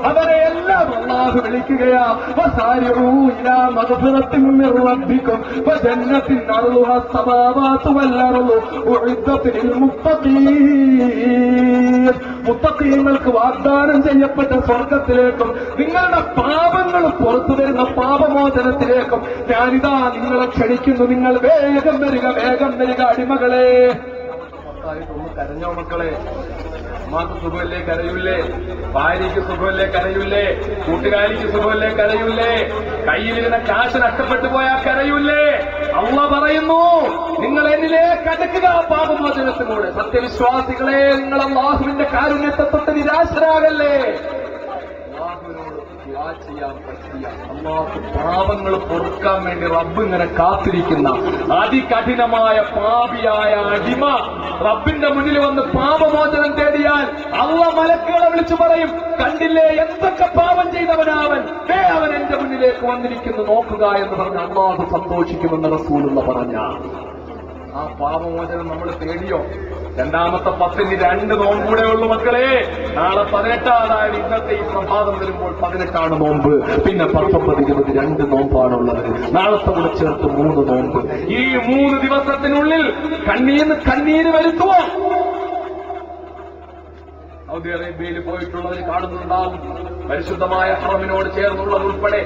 അവരെയെല്ലാം അല്ലാഹു വിളിക്കുകയാ, വസാരിഊ ഇലാ മഗ്ഫിറത്തിൻ മിർ റബ്ബിക്കും വജന്നത്തിൻ അർളുഹാ അസ്സമാവാതു വൽ അർളു ഉഇദ്ദത് ലിൽ മുത്തഖീൻ. മുത്തഖീങ്ങൾക്ക് വാഗ്ദാനം ചെയ്യപ്പെട്ട സ്വർഗത്തിലേക്കും നിങ്ങളുടെ പാപങ്ങൾ പുറത്തു വരുന്ന പാപമോചനത്തിലേക്കും ഞാനിതാ നിങ്ങളെ ക്ഷണിക്കുന്നു. നിങ്ങൾ വേഗം വരിക, വേഗം വരിക അടിമകളെ. കരഞ്ഞോ മക്കളെ? അമ്മക്ക് സുഖമല്ലേ കരയൂല്ലേ? ഭാര്യയ്ക്ക് സുഖമല്ലേ കരയൂല്ലേ? കൂട്ടുകാരിക്ക് സുഖമല്ലേ കരയൂല്ലേ? കയ്യിലിരുന്ന കാശ് നഷ്ടപ്പെട്ടു പോയാൽ കരയൂല്ലേ? അള്ളാഹ് പറയുന്നു, നിങ്ങൾ എന്നിലേക്ക് അടുക്കുക പാപമോചനത്തിലൂടെ. സത്യവിശ്വാസികളെ, നിങ്ങൾ അല്ലാഹുവിന്റെ കാരുണ്യത്തെ തൊട്ട് നിരാശരാകല്ലേ. അല്ലാഹുവിനോട് ദുആ ചെയ്യാൻ പറ്റിയ, അല്ലാഹു പാപങ്ങൾ പൊറുക്കാൻ വേണ്ടി റബ്ബ് ഇങ്ങനെ കാത്തിരിക്കുന്ന അതികഠിനമായ പാപിയായ അടിമ റബ്ബിന്റെ മുന്നിൽ വന്ന് പാപമോചനം തേടിയാൽ അല്ലാഹ് മലക്കുകളെ വിളിച്ചു പറയും, കണ്ടില്ലേ എന്തൊക്കെ പാപം ചെയ്തവനാവൻ, അവൻ എന്റെ മുന്നിലേക്ക് വന്നിരിക്കുന്നു, നോക്കുക എന്ന് പറഞ്ഞ് അല്ലാഹു സന്തോഷിക്കുമെന്ന് റസൂലുള്ള പറഞ്ഞ ആ പാപമോചനം നമ്മൾ തേടിയോ? രണ്ടാമത്തെ 10-ന് 2 നോമ്പ് കൂടെ ഉള്ളു മക്കളെ. നാളെ 18, അതായത് ഇന്നത്തെ ഈ പ്രഭാതം വരുമ്പോൾ 18 നോമ്പ്. പിന്നെ 19, 20 2 നോമ്പാണുള്ളത്. നാളത്തെ കൂടെ ചേർത്ത് 3 നോമ്പ്. ഈ 3 ദിവസത്തിനുള്ളിൽ കണ്ണീര് വരുത്തുമോ? സൗദി അറേബ്യയിൽ പോയിട്ടുള്ളവർ കാണുന്നുണ്ടാവും. പരിശുദ്ധമായ ഹറമിനോട് ചേർന്നുള്ളത് ഉൾപ്പെടെ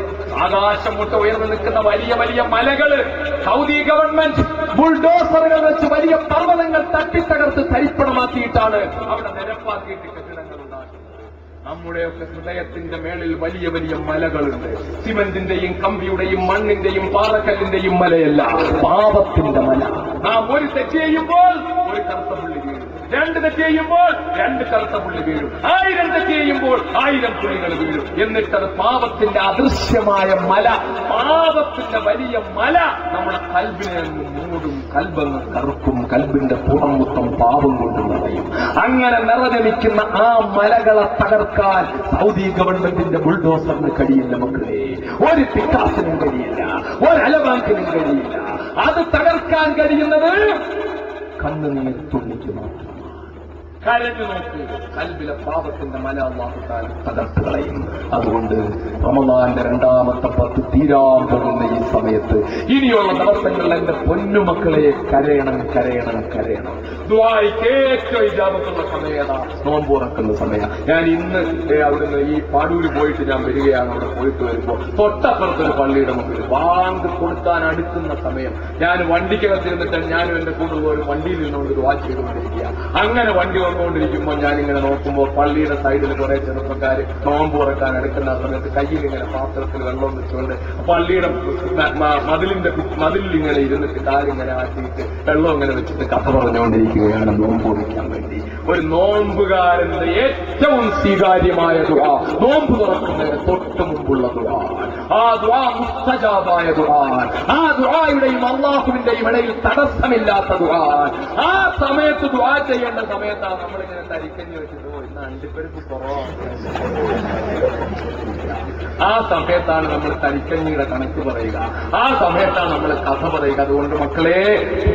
ആകാശം മുട്ട ഉയർന്നു നിൽക്കുന്ന വലിയ വലിയ മലകള് സൗദി ഗവൺമെന്റ് ബുൾഡോസറുകൾ വെച്ച് വലിയ പർവ്വതങ്ങൾ തട്ടിത്തകർത്ത് തരിപ്പണമാക്കിയിട്ടാണ് അവിടെ നിരപ്പാക്കിയിട്ട് കെട്ടിടങ്ങൾ ഉണ്ടാക്കുന്നത്. നമ്മുടെയൊക്കെ ഹൃദയത്തിന്റെ മേളിൽ വലിയ വലിയ മലകളുണ്ട്. സിമന്റിന്റെയും കമ്പിയുടെയും മണ്ണിന്റെയും പാറക്കല്ലിന്റെയും മലയല്ല, പാപത്തിന്റെ മല. നാം ഒരു തെറ്റ് ചെയ്യുമ്പോൾ ഒരു കറുത്ത പുള്ളി വീഴും, 2 തെറ്റ് ചെയ്യുമ്പോൾ 2 കറുത്ത പുള്ളി വീഴും, 1000 തെറ്റ് ചെയ്യുമ്പോൾ 1000 പുള്ളികൾ വീഴും. എന്നിട്ടത് പാപത്തിന്റെ അദൃശ്യമായ മല, പാപത്തിന്റെ വലിയ മല നമ്മുടെ കൽബിനെ മൂടും, കൽബങ്ങ് കറുക്കും, കൽബിന്റെ പുറം മൊത്തം പാപം കൊണ്ട് നിറയും. അങ്ങനെ നിറഞ്ഞു നിൽക്കുന്ന ആ മലകളെ തകർക്കാൻ സൗദി ഗവൺമെന്റിന്റെ ബുൾഡോസറിന് കഴിയില്ല മക്കളെ. ഒരു പിക്കാസിനും കഴിയില്ല, ഒരു അലബാങ്കിനും കഴിയില്ല. അത് തകർക്കാൻ കഴിയുന്നത് കണ്ണുനീർ തുള്ളിക്ക് മാത്രം. കരഞ്ഞു നോക്ക്, കൽബിലെ പാപത്തിന്റെ മല അല്ലാഹു തആല തകർത്ത് കളയും. അതുകൊണ്ട് റമളാന്റെ 2ാമത്തെ 10 തീരാൻ പോകുന്ന ഈ സമയത്ത് ഇനിയുള്ള ദിവസങ്ങളിൽ എന്റെ പൊന്നുമക്കളെ കരയണം, കരയണം, കരയണം. ദുആയ്ക്ക് ഏറ്റവും ഇജാബത്തുള്ള സമയം നോമ്പ് തുറക്കുന്ന സമയം. ഞാൻ ഇന്ന് അവിടുന്ന് ഈ പാടൂര് പോയിട്ട് ഞാൻ വരികയാണ്. അവിടെ പോയിട്ട് വരുമ്പോ തൊട്ടപ്പുറത്തൊരു പള്ളിയുടെ മുമ്പിൽ ബാങ്ക് കൊടുക്കാൻ അടുക്കുന്ന സമയം ഞാൻ വണ്ടിക്കകത്തിരുന്നിട്ട് ഞാനും എന്റെ കൂട്ടുകാരും വണ്ടിയിൽ നിന്നുകൊണ്ട് ദുആ ചെയ്തുകൊണ്ടിരിക്കുക. അങ്ങനെ വണ്ടി വന്ന് നടന്നുകൊണ്ടിരിക്കുമ്പോൾ ഞാനിങ്ങനെ നോക്കുമ്പോൾ പള്ളിയുടെ സൈഡിൽ കുറെ ചെറുപ്പക്കാർ നോമ്പ് തുറക്കാൻ എടുക്കുന്ന ആ സമയത്ത് കയ്യിൽ ഇങ്ങനെ പാത്രത്തിൽ വെള്ളം വെച്ചുകൊണ്ട് പള്ളിയുടെ മതിലിൽ ഇങ്ങനെ ഇരുന്നിട്ട് കാലിങ്ങനെ ആക്കിയിട്ട് വെള്ളം ഇങ്ങനെ വെച്ചിട്ട് കഥ പറഞ്ഞുകൊണ്ടിരിക്കുകയാണ് നോമ്പ് തുറക്കാൻ വേണ്ടി. ഒരു നോമ്പുകാരന്റെ ഏറ്റവും സ്വീകാര്യമായ ദുആ നോമ്പ് തുറക്കുന്നതിന് തൊട്ട് മുമ്പുള്ള ദുആ. ആ ദുആ മുസ്തജാബായ ദുആ. ആ ദുആയുടെയും അല്ലാഹുവിന്റെയും ഇടയിൽ തടസ്സമില്ലാത്ത ദുആ. ആ സമയത്ത് ദുആ ചെയ്യേണ്ട സമയത്താണ് നമ്മളിങ്ങനെ തരിക്കഞ്ഞ് വെച്ചിട്ട് ഇന്ന് അണ്ടിപ്പരിപ്പ് കുറവാണ്. ആ സമയത്താണ് നമ്മൾ തരിക്കഞ്ഞിയുടെ കണക്ക് പറയുക. ആ സമയത്താണ് നമ്മൾ കഥ പറയുക. അതുകൊണ്ട് മക്കളെ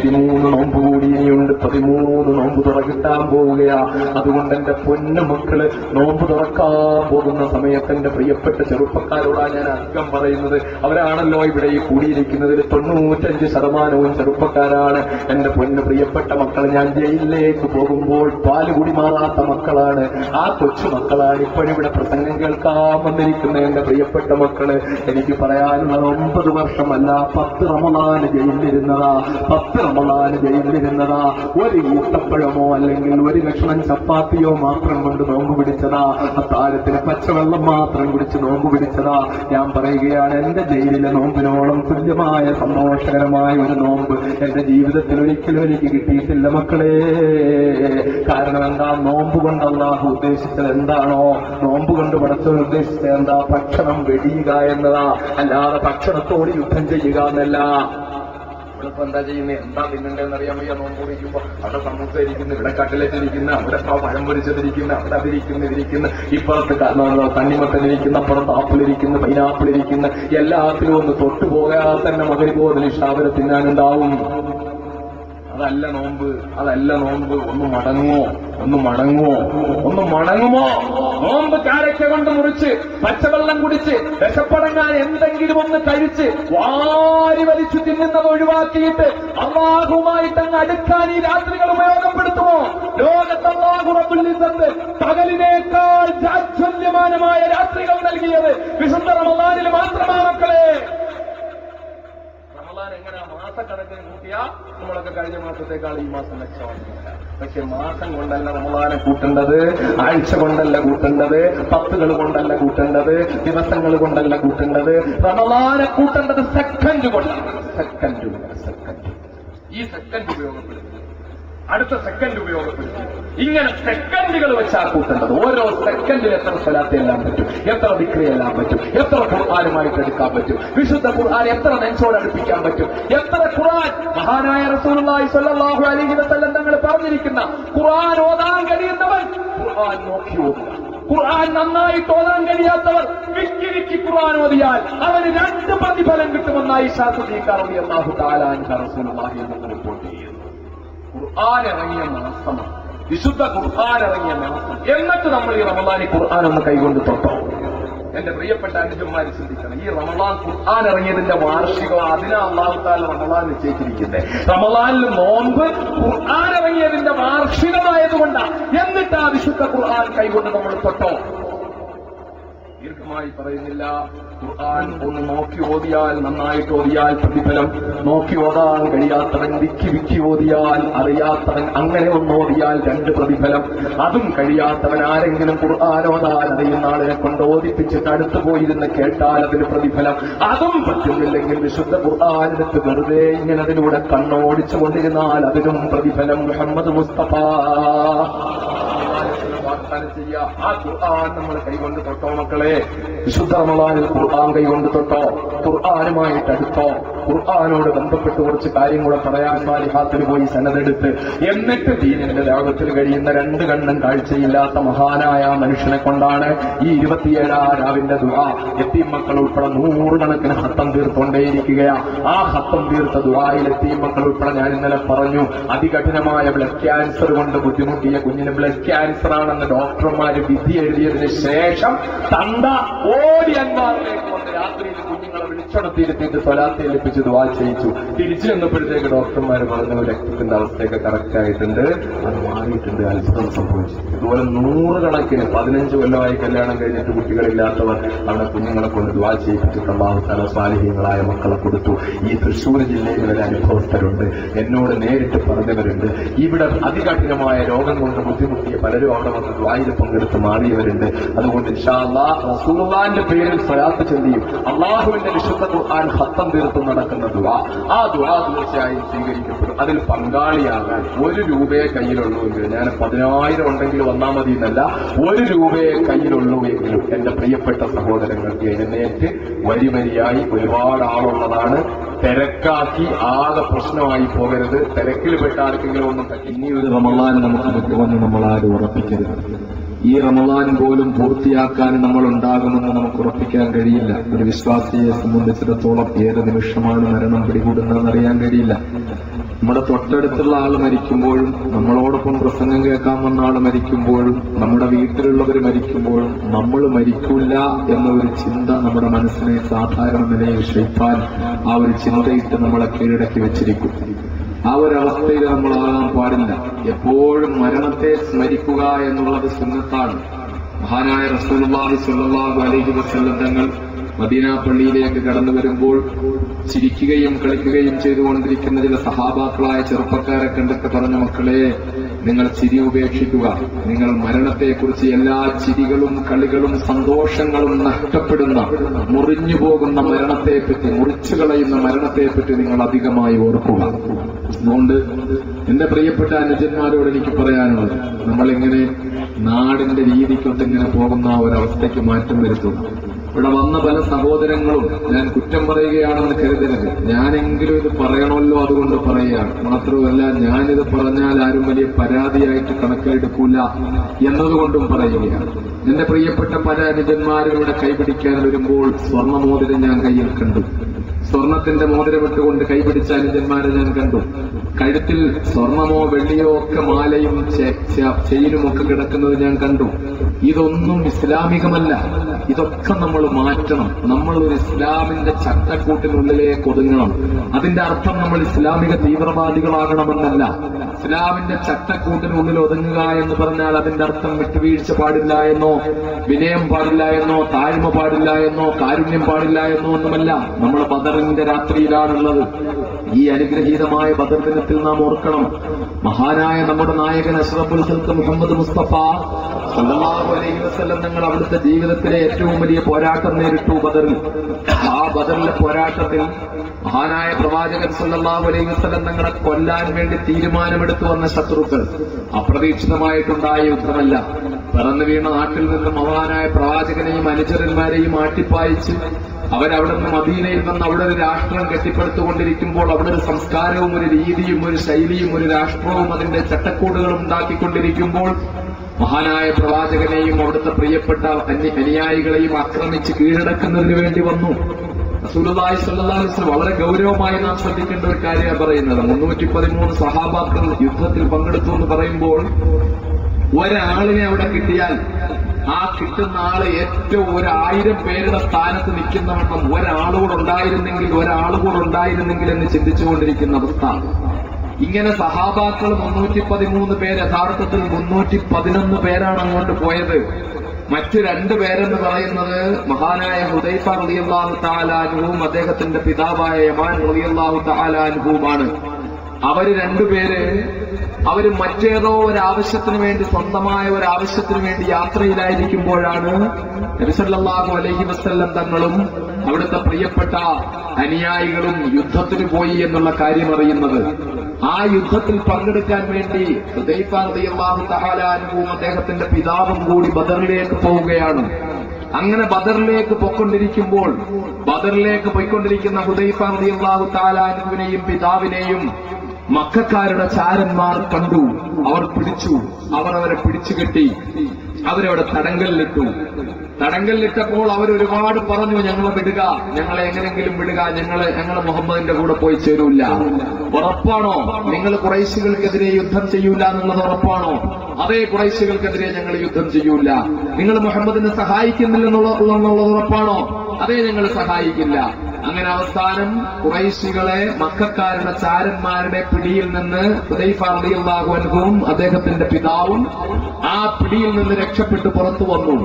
13 നോമ്പ് കൂടി ഇനിയുണ്ട്. 13 നോമ്പ് തുറക്കിട്ടാൻ പോവുകയാ. അതുകൊണ്ട് എന്റെ പൊന്നു മക്കള് നോമ്പ് തുറക്കാൻ പോകുന്ന സമയത്ത് എന്റെ പ്രിയപ്പെട്ട ചെറുപ്പക്കാരോടാണ് ഞാൻ അധികം പറയുന്നത്. അവരാണല്ലോ ഇവിടെ ഈ കൂടിയിരിക്കുന്നതിൽ 95% ചെറുപ്പക്കാരാണ്. എന്റെ പൊന്നു പ്രിയപ്പെട്ട മക്കൾ, ഞാൻ ജയിലിലേക്ക് പോകുമ്പോൾ പാലുകൂടി മാറാത്ത മക്കളാണ്. ആ കൊച്ചു മക്കളാണ് ഇപ്പോഴിവിടെ പ്രസംഗം കേൾക്കാൻ വന്നിരിക്കുന്ന എന്റെ പ്രിയപ്പെട്ട മക്കള്. എനിക്ക് പറയാനുള്ളത് 9 വർഷമല്ല 10 റമളാൻ ജയിലിരുന്നതാ. 10 റമളാൻ ജയിലിരുന്നതാ. ഒരു ഈത്തപ്പഴമോ അല്ലെങ്കിൽ ഒരു കഷ്ണം ചപ്പാത്തിയോ മാത്രം കൊണ്ട് നോമ്പ് പിടിച്ചതാ. അത്താഴത്തിന് പച്ചവെള്ളം മാത്രം കുടിച്ച് നോമ്പ് പിടിച്ചതാ. ഞാൻ പറയുകയാണ്, എന്റെ ജയിലിലെ നോമ്പിനോളം തുല്യമായ സന്തോഷകരമായ ഒരു നോമ്പ് എന്റെ ജീവിതത്തിൽ ഒരിക്കലും എനിക്ക് കിട്ടിയിട്ടില്ല മക്കളെ. കാരണം എന്താ? നോമ്പ് കൊണ്ട് അല്ലാഹു ഉദ്ദേശിച്ചത് എന്താണോ, നോമ്പ് കൊണ്ട് പടച്ചവൻ ഉദ്ദേശിച്ചത് എന്താ? ഭക്ഷണം വെടിയുക എന്നതാ. അല്ലാതെ ഭക്ഷണത്തോട് യുദ്ധം ചെയ്യുക എന്നല്ല. നമ്മളിപ്പോ എന്താ ചെയ്യുന്നത്? എന്താ തിന്നണ്ടെന്ന് അറിയാൻ വയ്യ. നോമ്പ് കുടിക്കുമ്പോ അവിടെ സമൂസ ഇരിക്കുന്നു, ഇവിടെ കട്ടിലേക്ക് ഇരിക്കുന്നു, അവിടെ പഴം പൊരിച്ചതിരിക്കുന്നു, അവിടെ അതിരിക്കുന്നു, ഇപ്പുറത്ത് തണ്ണിമത്തനിരിക്കുന്നു, അപ്പുറത്ത് ആപ്പിളിരിക്കുന്നു, പൈനാപ്പിൾ ഇരിക്കുന്നു. എല്ലാത്തിലും ഒന്ന് തൊട്ടുപോകാതെ തന്നെ മകരി പോലെ ഇഷ്ടാവരെ തിന്നാനുണ്ടാവും. അതല്ല നോമ്പ്, അതല്ല നോമ്പ്. ഒന്ന് മടങ്ങുമോ? നോമ്പ് കാരക്ക കൊണ്ട് മുറിച്ച് പച്ചവെള്ളം കുടിച്ച് വിശപ്പടങ്ങാൻ എന്തെങ്കിലും ഒന്ന് കഴിച്ച് വാരി വലിച്ചു തിന്നുന്നത് ഒഴിവാക്കിയിട്ട് അല്ലാഹുവുമായിട്ട് അങ്ങ് അടുക്കാൻ ഈ രാത്രികൾ ഉപയോഗപ്പെടുത്തുമോ? ലോകത്ത് അല്ലാഹു റബ്ബുൽ ഇസ്സത്ത് പകലിനേക്കാൾ ജാജ്വല്യമാനമായ രാത്രികൾ നൽകിയത് വിശുദ്ധ റമളാനിൽ മാത്രമാണ് മക്കളെ. റമളാൻ എങ്ങനെ മാസക്കണക്കിന് കൂട്ടിയാ നമ്മളൊക്കെ കഴിഞ്ഞ മാസത്തേക്കാൾ ഈ മാസം മെച്ചമാണ്. പക്ഷെ മാസം കൊണ്ടല്ല റമളാനെ കൂട്ടേണ്ടത്, ആഴ്ച കൊണ്ടല്ല കൂട്ടേണ്ടത്, 10 കൊണ്ടല്ല കൂട്ടേണ്ടത്, ദിവസങ്ങൾ കൊണ്ടല്ല കൂട്ടേണ്ടത്. റമളാനെ കൂട്ടേണ്ടത് സെക്കൻഡ് കൊണ്ടാണ്. സെക്കൻഡ് ഈ സെക്കൻഡ് ഉപയോഗപ്പെടുത്തി, അടുത്ത സെക്കൻഡ് ഉപയോഗപ്പെടുത്തി, ഇങ്ങനെ സെക്കൻഡുകൾ വെച്ചാൽ കൂട്ടേണ്ടത്. ഓരോ സെക്കൻഡിൽ എത്ര സ്വലാത്ത് എല്ലാം പറ്റും, എത്ര ദിക്ർ എല്ലാം പറ്റും, എത്ര ഖുർആനുമായിട്ട് എടുക്കാൻ പറ്റും, വിശുദ്ധ ഖുർആൻ എത്ര നെഞ്ചോട് അടുപ്പിക്കാൻ പറ്റും, എത്ര ഖുർആൻ മഹാനായ റസൂലുള്ളാഹി സ്വല്ലല്ലാഹു അലൈഹി വസല്ലം തങ്ങൾ പറഞ്ഞിരിക്കുന്ന ഖുർആൻ ഓതാൻ കഴിയുന്നവൻ ഖുർആൻ നോക്കി ഓതുക. ഖുർആൻ നന്നായിട്ട് ഓതാൻ കഴിയാത്തവർ വിക്കി ഖുർആൻ ഓതിയാൽ അവന് 2 പ്രതിഫലം കിട്ടുമെന്നായി ശാസ്ത്രീയ റളിയല്ലാഹു തആല അൻഹു റസൂലുള്ളാഹി റിപ്പോർട്ട് ചെയ്യുന്നു. ഖുർആൻ ഇറങ്ങിയ മാസമാണ്, വിശുദ്ധ ഖുർആൻ ഇറങ്ങിയ മാസം. എന്നിട്ട് നമ്മൾ ഈ റമളാനിൽ ഖുർആൻ ഒന്ന് കൈകൊണ്ട് തൊട്ടോ? എന്റെ പ്രിയപ്പെട്ട അനുജന്മാര് ചിന്തിക്കണം. ഈ റമളാൻ ഖുർആൻ ഇറങ്ങിയതിന്റെ വാർഷികം, അതിനാ അല്ലാഹു തആല റമളാൻ നിശ്ചയിച്ചിരിക്കുന്നത്. റമളാനിൽ നോമ്പ് ഖുർആൻ ഇറങ്ങിയതിന്റെ വാർഷികമായതുകൊണ്ടാണ്. എന്നിട്ട് ആ വിശുദ്ധ ഖുർആൻ കൈകൊണ്ട് നമ്മൾ തൊട്ടോ? ദീർഘമായി പറയുന്നില്ല. ഖുർആൻ ഒന്ന് നോക്കി ഓതിയാൽ, നന്നായിട്ട് ഓതിയാൽ പ്രതിഫലം. നോക്കി ഓതാൻ കഴിയാത്തവൻ വിക്കി ഓതിയാൽ, അറിയാത്തവൻ അങ്ങനെ ഒന്ന് ഓതിയാൽ 2 പ്രതിഫലം. അതും കഴിയാത്തവൻ ആരെങ്കിലും ഖുർആൻ ഓതാൻ അറിയുന്ന ആളിനെ കൊണ്ട് ഓതിപ്പിച്ചിട്ട് അടുത്ത് പോയിരുന്ന് കേട്ടാൽ അതിന് പ്രതിഫലം. അതും പറ്റുന്നില്ലെങ്കിൽ വിശുദ്ധ ഖുർആനെടുത്ത് വെറുതെ ഇങ്ങനെ അതിലൂടെ കണ്ണോടിച്ചു കൊണ്ടിരുന്നാൽ അതിനും പ്രതിഫലം. മുഹമ്മദ് മുസ്തഫ വാഗ്ദാനം ചെയ്യുക. ആ ഖുർആൻ നമ്മൾ കൈകൊണ്ട് തൊട്ടോ മക്കളെ? വിശുദ്ധ റമളാനിൽ ഖുർആൻ കൈകൊണ്ട് തൊട്ടോ? ഖുർആനുമായിട്ട് അടുത്തോ? ഖുർആനോട് ബന്ധപ്പെട്ട് കുറച്ച് കാര്യങ്ങൾ പറയാൻ സാലിഹാത്തിൽ പോയി സനതെടുത്ത്, എന്നിട്ട് ദീനിന്റെ ലോകത്തിൽ കഴിയുന്ന 2 കണ്ണും കാഴ്ചയില്ലാത്ത മഹാനായ മനുഷ്യനെ കൊണ്ടാണ് ഈ 27 രാവിന്റെ ദുആ. യതീം മക്കൾ ഉൾപ്പെടെ 100 കണക്കിന് ഹത്തം തീർത്തുകൊണ്ടേയിരിക്കുകയാ. ആ ഹത്തം തീർത്ത ദുആയിൽ യതീം മക്കൾ ഉൾപ്പെടെ ഞാൻ ഇന്നലെ പറഞ്ഞു, അതികഠിനമായ ബ്ലഡ് ക്യാൻസർ കൊണ്ട് ബുദ്ധിമുട്ടിയ കുഞ്ഞിന് ബ്ലഡ് ക്യാൻസർ ആണെന്ന് ഡോക്ടർമാര് വിധി എഴുതിയതിന് ശേഷം തന്ത ഓടി അൻവാറിലേക്ക് വന്ന് രാത്രിയിൽ കുഞ്ഞുങ്ങളെ വിളിച്ചൊണത്തിയിരുത്തിയിട്ട് സ്വലാത്ത് ഏൽപ്പിച്ചു. പ്രാർത്ഥിപ്പിച്ച് ദുആ ചെയ്യിച്ചു. തിരിച്ചു ചെന്നപ്പോഴത്തേക്ക് ഡോക്ടർമാർ പറഞ്ഞു രക്തത്തിന്റെ അവസ്ഥയൊക്കെ കറക്റ്റ് ആയിട്ടുണ്ട്, അത് മാറിയിട്ടുണ്ട്, അത്ഭുതം സംഭവിച്ചു. ഇതുപോലെ 100 കണക്കിന് 15 കൊല്ലമായി കല്യാണം കഴിഞ്ഞിട്ട് കുട്ടികളില്ലാത്തവർ അവിടെ കുഞ്ഞുങ്ങളെ കൊണ്ട് ദുആ ചെയ്യിപ്പിച്ചിട്ട് അല്ലാഹു തആല സ്വാലിഹീങ്ങളായ മക്കളെ കൊടുത്തു. ഈ തൃശ്ശൂർ ജില്ലയിൽ വരെ അനുഭവസ്ഥരുണ്ട്, എന്നോട് നേരിട്ട് പറഞ്ഞവരുണ്ട്. ഇവിടെ അതികഠിനമായ രോഗം കൊണ്ട് ബുദ്ധിമുട്ടിയ പലരും അവിടെ വന്ന് ദുആയിൽ പങ്കെടുത്ത് മാറിയവരുണ്ട്. അതുകൊണ്ട് ഇൻഷാ അല്ലാഹ് റസൂലുള്ളാഹിന്റെ പേരിൽ സ്വലാത്ത് ചൊല്ലിയും അല്ലാഹുവിന്റെ വിശുദ്ധ ഖുർആൻ ഖത്തം തീർത്തും നടക്കുന്ന ദുആ, ആ ദുആ തീർച്ചയായും സ്വീകരിക്കപ്പെടും. അതിൽ പങ്കാളിയാകാൻ 1 രൂപയെ കയ്യിലുള്ളൂ എങ്കിൽ, ഞാൻ 10,000 ഉണ്ടെങ്കിൽ വന്നാൽ മതി എന്നല്ല, 1 രൂപയെ കയ്യിലുള്ളൂ എങ്കിലും എന്റെ പ്രിയപ്പെട്ട സഹോദരങ്ങൾക്ക് എഴുന്നേറ്റ് വരിവരിയായി, ഒരുപാട് ആളുള്ളതാണ്, തിരക്കാക്കി ആകെ പ്രശ്നമായി പോകരുത്. തിരക്കിൽ പെട്ട ആർക്കെങ്കിലും ഒന്നും ഇനി ഒരു റമളാൻ നമുക്ക് കിട്ടുമെന്ന് നമ്മൾ ആരും ഉറപ്പിക്കരുത്. ഈ റമളാൻ പോലും പൂർത്തിയാക്കാൻ നമ്മൾ ഉണ്ടാകുമെന്ന് നമുക്ക് ഉറപ്പിക്കാൻ കഴിയില്ല. ഒരു വിശ്വാസിയെ സംബന്ധിച്ചിടത്തോളം ഏത് നിമിഷമാണ് മരണം പിടികൂടുന്നതെന്ന് അറിയാൻ കഴിയില്ല. നമ്മുടെ തൊട്ടടുത്തുള്ള ആൾ മരിക്കുമ്പോഴും, നമ്മളോടൊപ്പം പ്രസംഗം കേൾക്കാൻ വന്ന ആൾ മരിക്കുമ്പോഴും, നമ്മുടെ വീട്ടിലുള്ളവർ മരിക്കുമ്പോഴും നമ്മൾ മരിക്കില്ല എന്ന ഒരു ചിന്ത നമ്മുടെ മനസ്സിനെ സാധാരണ നിലയിൽ ഷെയ്ത്താൻ ആ ഒരു ചിന്തയിട്ട് നമ്മളെ കീഴടക്കി വെച്ചിരിക്കും. ആ ഒരവസ്ഥയിൽ നമ്മളാകാൻ പാടില്ല. എപ്പോഴും മരണത്തെ സ്മരിക്കുക എന്നുള്ളത് സുന്നത്താണ്. മഹാനായ റസൂലുള്ളാഹി സ്വല്ലല്ലാഹു അലൈഹി വസല്ലം തങ്ങൾ മദീന പള്ളിയിലേക്ക് കടന്നു വരുമ്പോൾ ചിരിക്കുകയും കളിക്കുകയും ചെയ്തുകൊണ്ടിരിക്കുന്ന ചില സഹാബാക്കളായ ചെറുപ്പക്കാരെ കണ്ടിട്ട് പറഞ്ഞ, മക്കളെ, നിങ്ങൾ ചിരി ഉപേക്ഷിക്കുക. നിങ്ങൾ മരണത്തെക്കുറിച്ച് എല്ലാ ചിരികളും കളികളും സന്തോഷങ്ങളും നഷ്ടപ്പെടുന്ന, മുറിഞ്ഞു പോകുന്ന മരണത്തെപ്പറ്റി, മുറിച്ചു കളയുന്ന മരണത്തെപ്പറ്റി നിങ്ങൾ അധികമായി ഓർക്കുക. അതുകൊണ്ട് എന്റെ പ്രിയപ്പെട്ട അനുജന്മാരോട് എനിക്ക് പറയാനുള്ളത്, നമ്മളിങ്ങനെ നാടിന്റെ രീതിക്കൊത്തിങ്ങനെ പോകുന്ന ഒരവസ്ഥയ്ക്ക് മാറ്റം വരുത്തുക. ഇവിടെ വന്ന പല സഹോദരങ്ങളും ഞാൻ കുറ്റം പറയുകയാണെന്ന് കരുതരുത്. ഞാനെങ്കിലും ഇത് പറയണമല്ലോ, അതുകൊണ്ട് പറയുകയാണ്. മാത്രമല്ല, ഞാനിത് പറഞ്ഞാൽ ആരും വലിയ പരാതിയായിട്ട് കണക്കെടുക്കൂല എന്നതുകൊണ്ടും പറയുകയാണ്. എന്റെ പ്രിയപ്പെട്ട പല അനുജന്മാരും ഇവിടെ കൈപിടിക്കാൻ വരുമ്പോൾ സ്വർണ്ണമോതിരം ഞാൻ കയ്യിൽ കണ്ടു. സ്വർണത്തിന്റെ മോതിരമിട്ടുകൊണ്ട് കൈപിടിച്ച അനുജന്മാരെ ഞാൻ കണ്ടു. കഴുത്തിൽ സ്വർണമോ വെള്ളിയോ ഒക്കെ മാലയും ചെയിനും ഒക്കെ കിടക്കുന്നത് ഞാൻ കണ്ടു. ഇതൊന്നും ഇസ്ലാമികമല്ല. ഇതൊക്കെ നമ്മൾ മാറ്റണം. നമ്മൾ ഒരു ഇസ്ലാമിന്റെ ചട്ടക്കൂട്ടിനുള്ളിലേക്ക് ഒതുങ്ങണം. അതിന്റെ അർത്ഥം നമ്മൾ ഇസ്ലാമിക തീവ്രവാദികളാകണമെന്നല്ല. ഇസ്ലാമിന്റെ ചട്ടക്കൂട്ടിനുള്ളിൽ ഒതുങ്ങുക എന്ന് പറഞ്ഞാൽ അതിന്റെ അർത്ഥം വിട്ടുവീഴ്ച പാടില്ല എന്നോ, വിനയം പാടില്ല എന്നോ, താഴ്മ പാടില്ല എന്നോ, കാരുണ്യം പാടില്ല എന്നോ ഒന്നുമല്ല. നമ്മൾ ബദറിന്റെ രാത്രിയിലാണുള്ളത്. ഈ അനുഗ്രഹീതമായ ബദർ ദിനത്തിൽ നാം ഓർക്കണം, മഹാനായ നമ്മുടെ നായകൻ അഷ്റഫുൽ ഖൽഖ് മുഹമ്മദ് മുസ്തഫ സല്ലല്ലാഹു അലൈഹി വസല്ലം തങ്ങൾ അവിടുത്തെ ജീവിതത്തിലെ ഏറ്റവും വലിയ പോരാട്ടം നേരിട്ടു ബദറിൽ. ആ ബദറിലെ പോരാട്ടത്തിൽ മഹാനായ പ്രവാചകൻ സല്ലല്ലാഹു അലൈഹി വസല്ലം തങ്ങളെ കൊല്ലാൻ വേണ്ടി തീരുമാനമെടുത്തു വന്ന ശത്രുക്കൾ അപ്രതീക്ഷിതമായിട്ടുണ്ടായ യുദ്ധമല്ല. പിറന്നു വീണ നാട്ടിൽ നിന്നും മഹാനായ പ്രവാചകനെയും അനുചരന്മാരെയും ആട്ടിപ്പായിച്ച് അവരവിടെ നിന്ന് മദീനയിൽ നിന്ന് അവിടെ ഒരു രാഷ്ട്രം കെട്ടിപ്പടുത്തുകൊണ്ടിരിക്കുമ്പോൾ, അവിടെ ഒരു സംസ്കാരവും ഒരു രീതിയും ഒരു ശൈലിയും ഒരു രാഷ്ട്രവും അതിന്റെ ചട്ടക്കൂടുകളും ഉണ്ടാക്കിക്കൊണ്ടിരിക്കുമ്പോൾ മഹാനായ പ്രവാചകനെയും അവിടുത്തെ പ്രിയപ്പെട്ട അനുയായികളെയും ആക്രമിച്ച് കീഴടക്കുന്നതിന് വേണ്ടി വന്നു. റസൂലുള്ളാഹി സ്വല്ലല്ലാഹു അലൈഹി വസല്ലം വളരെ ഗൗരവമായി നാം ശ്രദ്ധിക്കേണ്ട ഒരു കാര്യമാണ് പറയുന്നത്. 313 സഹാബാക്കൾ യുദ്ധത്തിൽ പങ്കെടുത്തു എന്ന് പറയുമ്പോൾ, ഒരാളിനെ അവിടെ കിട്ടിയാൽ ആ കിട്ടുന്ന ആള് ഏറ്റവും 1000 പേരുടെ സ്ഥാനത്ത് നിൽക്കുന്നവണ്ണം ഒരാളുകൂടെ ഉണ്ടായിരുന്നെങ്കിൽ എന്ന് ചിന്തിച്ചുകൊണ്ടിരിക്കുന്ന അവസ്ഥ. ഇങ്ങനെ സഹാബാക്കൾ 313 പേര്, യഥാർത്ഥത്തിൽ 311 പേരാണ് അങ്ങോട്ട് പോയത്. മറ്റ് 2 പേരെന്ന് പറയുന്നത് മഹാനായ ഹുദൈഫ റളിയല്ലാഹു തആല അൻഹുവും അദ്ദേഹത്തിന്റെ പിതാവായ യമാൻ റളിയല്ലാഹു തആല അൻഹുവുമാണ്. അവര് 2 പേര് അവര് മറ്റേതോ ഒരാവശ്യത്തിന് വേണ്ടി, സ്വന്തമായ ഒരാവശ്യത്തിന് വേണ്ടി യാത്രയിലായിരിക്കുമ്പോഴാണ് നബി സല്ലല്ലാഹു അലൈഹി വസല്ലം തങ്ങളും അവിടുത്തെ പ്രിയപ്പെട്ട അനുയായികളും യുദ്ധത്തിന് പോയി എന്നുള്ള കാര്യം അറിയുന്നത്. ആ യുദ്ധത്തിൽ പങ്കെടുക്കാൻ വേണ്ടി ഹുദൈഫ റളിയല്ലാഹു തആല അൻഹുവും അദ്ദേഹത്തിന്റെ പിതാവും കൂടി ബദറിലേക്ക് പോവുകയാണ്. അങ്ങനെ ബദറിലേക്ക് പോയിക്കൊണ്ടിരിക്കുന്ന ഹുദൈഫ റളിയല്ലാഹു തആല അൻഹുവിനെയും പിതാവിനെയും മക്കക്കാരുടെ ചാരന്മാർ കണ്ടു. അവർ അവരെ പിടിച്ചുകെട്ടി, അവരവിടെ തടങ്കലിലിട്ടപ്പോൾ അവരൊരുപാട് പറഞ്ഞു, ഞങ്ങളെ വിടുക, ഞങ്ങളെ എങ്ങനെങ്കിലും വിടുക, ഞങ്ങളെ മുഹമ്മദിന്റെ കൂടെ പോയി ചേരൂല്ല. ഉറപ്പാണോ? നിങ്ങൾ ഖുറൈശികൾക്കെതിരെ യുദ്ധം ചെയ്യൂല എന്നുള്ളത് ഉറപ്പാണോ? അതേ, ഖുറൈശികൾക്കെതിരെ ഞങ്ങൾ യുദ്ധം ചെയ്യൂല. നിങ്ങൾ മുഹമ്മദിനെ സഹായിക്കുന്നില്ലെന്നുള്ളത് ഉറപ്പാണോ? അതേ, ഞങ്ങൾ സഹായിക്കില്ല. അങ്ങനെ അവസാനം ഖുറൈശികളെ മക്കക്കാരുടെ ചാരന്മാരുടെ പിടിയിൽ നിന്ന് ഹുദൈഫ റളിയല്ലാഹു അൻഹുവും അദ്ദേഹത്തിന്റെ പിതാവും ആ പിടിയിൽ നിന്ന് രക്ഷപ്പെട്ട് പുറത്തു വന്നു.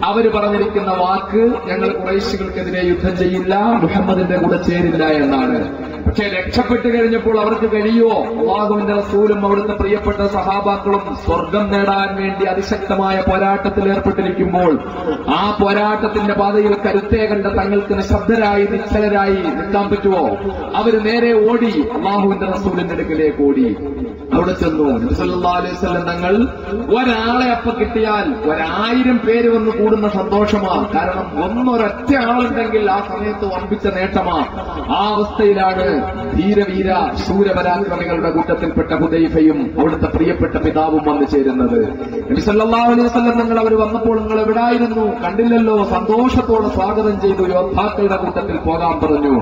അവര് പറഞ്ഞിരിക്കുന്ന വാക്ക്, ഞങ്ങൾ ഖുറൈശികൾക്കെതിരെ യുദ്ധം ചെയ്യില്ല, മുഹമ്മദിന്റെ കൂടെ ചേരില്ല എന്നാണ്. പക്ഷെ രക്ഷപ്പെട്ടു കഴിഞ്ഞപ്പോൾ അവർക്ക് കഴിയുമോ? അല്ലാഹുവിന്റെ റസൂലും അവിടുത്തെ പ്രിയപ്പെട്ട സഹാബാക്കളും സ്വർഗം നേടാൻ വേണ്ടി അതിശക്തമായ പോരാട്ടത്തിൽ ഏർപ്പെട്ടിരിക്കുമ്പോൾ ആ പോരാട്ടത്തിന്റെ പാതയിൽ കരുത്തേ കണ്ട തങ്ങൾക്ക് നിശബ്ദരായി നിശ്ചലരായി നിൽക്കാൻ പറ്റുമോ? അവര് നേരെ ഓടി അല്ലാഹുവിന്റെ റസൂലിന്റെ അടുക്കിലേക്ക് ഓടി. അവിടെ ചെന്നു. നബി സല്ലല്ലാഹു അലൈഹി വസല്ലം തങ്ങൾ ഒരാളെ അപ്പൊ കിട്ടിയാൽ 1000 പേര് വന്ന് കൂടുന്ന സന്തോഷമാണ്. കാരണം ഒരൊറ്റ ആളുണ്ടെങ്കിൽ ആ സമയത്ത് വമ്പിച്ച നേട്ടമാണ്. ആ അവസ്ഥയിലാണ് ധീരവീര ശൂരപരാക്രമികളുടെ കൂട്ടത്തിൽപ്പെട്ട ഹുദൈഫയും അവിടുത്തെ പ്രിയപ്പെട്ട പിതാവും വന്നു ചേരുന്നത്. നബി സല്ലല്ലാഹു അലൈഹി വസല്ലം തങ്ങൾ അവർ വന്നപ്പോൾ നിങ്ങൾ എവിടായിരുന്നു? കണ്ടില്ലല്ലോ. സന്തോഷത്തോടെ സ്വാഗതം ചെയ്തു. യോദ്ധാക്കളുടെ കൂട്ടത്തിൽ പോകാൻ പറഞ്ഞു.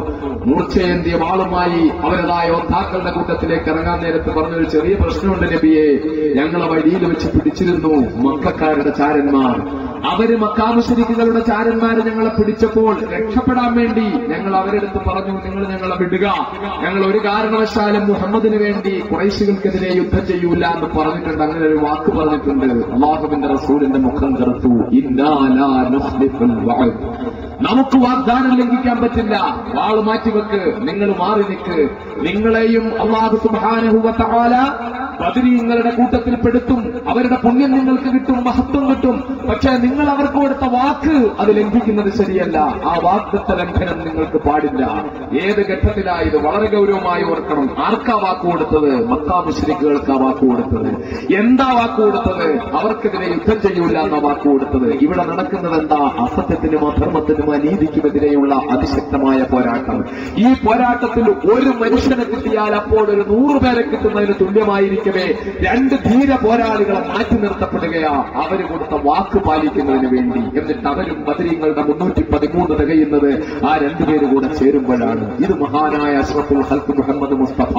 മൂർച്ചയേന്തിയ വാളുമായി അവരതാ യോദ്ധാക്കളുടെ കൂട്ടത്തിലേക്ക് ഇറങ്ങാൻ നേരത്ത് പറഞ്ഞൊരു ചെറിയ പ്രശ്നമുണ്ട് നബിയെ, ഞങ്ങളെ വഴിയിൽ വെച്ച് പിടിച്ചിരുന്നു മക്കക്കാരുടെ ചാരന്മാർ. അവര് മക്കാ മുശ്രിക്കുകളുടെ ചാരന്മാരെ ഞങ്ങളെ പിടിച്ചപ്പോൾ രക്ഷപ്പെടാൻ വേണ്ടി ഞങ്ങൾ അവരെടുത്ത് പറഞ്ഞു, നിങ്ങൾ ഞങ്ങളെ വിടുക, ഞങ്ങൾ ഒരു കാരണവശാലും മുഹമ്മദിന് വേണ്ടി ഖുറൈശികൾക്കെതിരെ യുദ്ധം ചെയ്യൂല എന്ന് പറഞ്ഞിട്ടുണ്ട്. അങ്ങനെ ഒരു വാക്ക് പറഞ്ഞിട്ടുണ്ട്. അല്ലാഹുവിന്റെ റസൂലിന്റെ മുഖം കറുത്തു. ഇന്നാ ലാ നുഖ്ലിഫുൽ വഅദ്, നമുക്ക് വാഗ്ദാനം ലംഘിക്കാൻ പറ്റില്ല. വാള് മാറ്റിവെക്ക്, നിങ്ങൾ മാറി നിൽക്ക്. നിങ്ങളെയും അല്ലാഹു സുബ്ഹാനഹു വ തആല ബദരീങ്ങളുടെ കൂട്ടത്തിൽ പെടുത്തും. അവരുടെ പുണ്യം നിങ്ങൾക്ക് കിട്ടും, മഹത്വം കിട്ടും. പക്ഷേ നിങ്ങൾ അവർക്ക് കൊടുത്ത വാക്ക് അത് ലംഘിക്കുന്നത് ശരിയല്ല. ആ വാഗ്ദത്ത ലംഘനം നിങ്ങൾക്ക് പാടില്ല. ഏത് ഘട്ടത്തിലായത് വളരെ ഗൗരവമായി ഓർക്കണം. ആർക്കാ വാക്ക് കൊടുത്തത്? മക്കാ മുശ്രിക്കുകൾക്കാ വാക്ക് കൊടുത്തത്. എന്താ വാക്ക് കൊടുത്തത്? അവർക്കെതിരെ യുദ്ധം ചെയ്യൂല എന്ന വാക്ക് കൊടുത്തത്. ഇവിടെ നടക്കുന്നത് എന്താ? അസത്യത്തിനും അധർമ്മത്തിനും അനീതിക്കുമെതിരെയുള്ള അതിശക്തമായ പോരാട്ടം. ഈ പോരാട്ടത്തിൽ ഒരു മനുഷ്യനെ കിട്ടിയാൽ അപ്പോൾ ഒരു 100 പേരെ കിട്ടുന്നതിന് തുല്യമായിരിക്കവേ 2 ധീര പോരാളികളെ മാറ്റി നിർത്തപ്പെടുകയാ അവര് കൊടുത്ത വാക്ക് പാലിക്കുന്നതിന് വേണ്ടി. എന്നിട്ട് അവരും ബദരീങ്ങളുടെ 313 തികയുന്നത് ആ 2 പേര് കൂടെ ചേരുമ്പോഴാണ്. ഇത് മഹാനായ അഷ്റഫുൽ ഖൽഖ് മുഹമ്മദ് മുസ്തഫ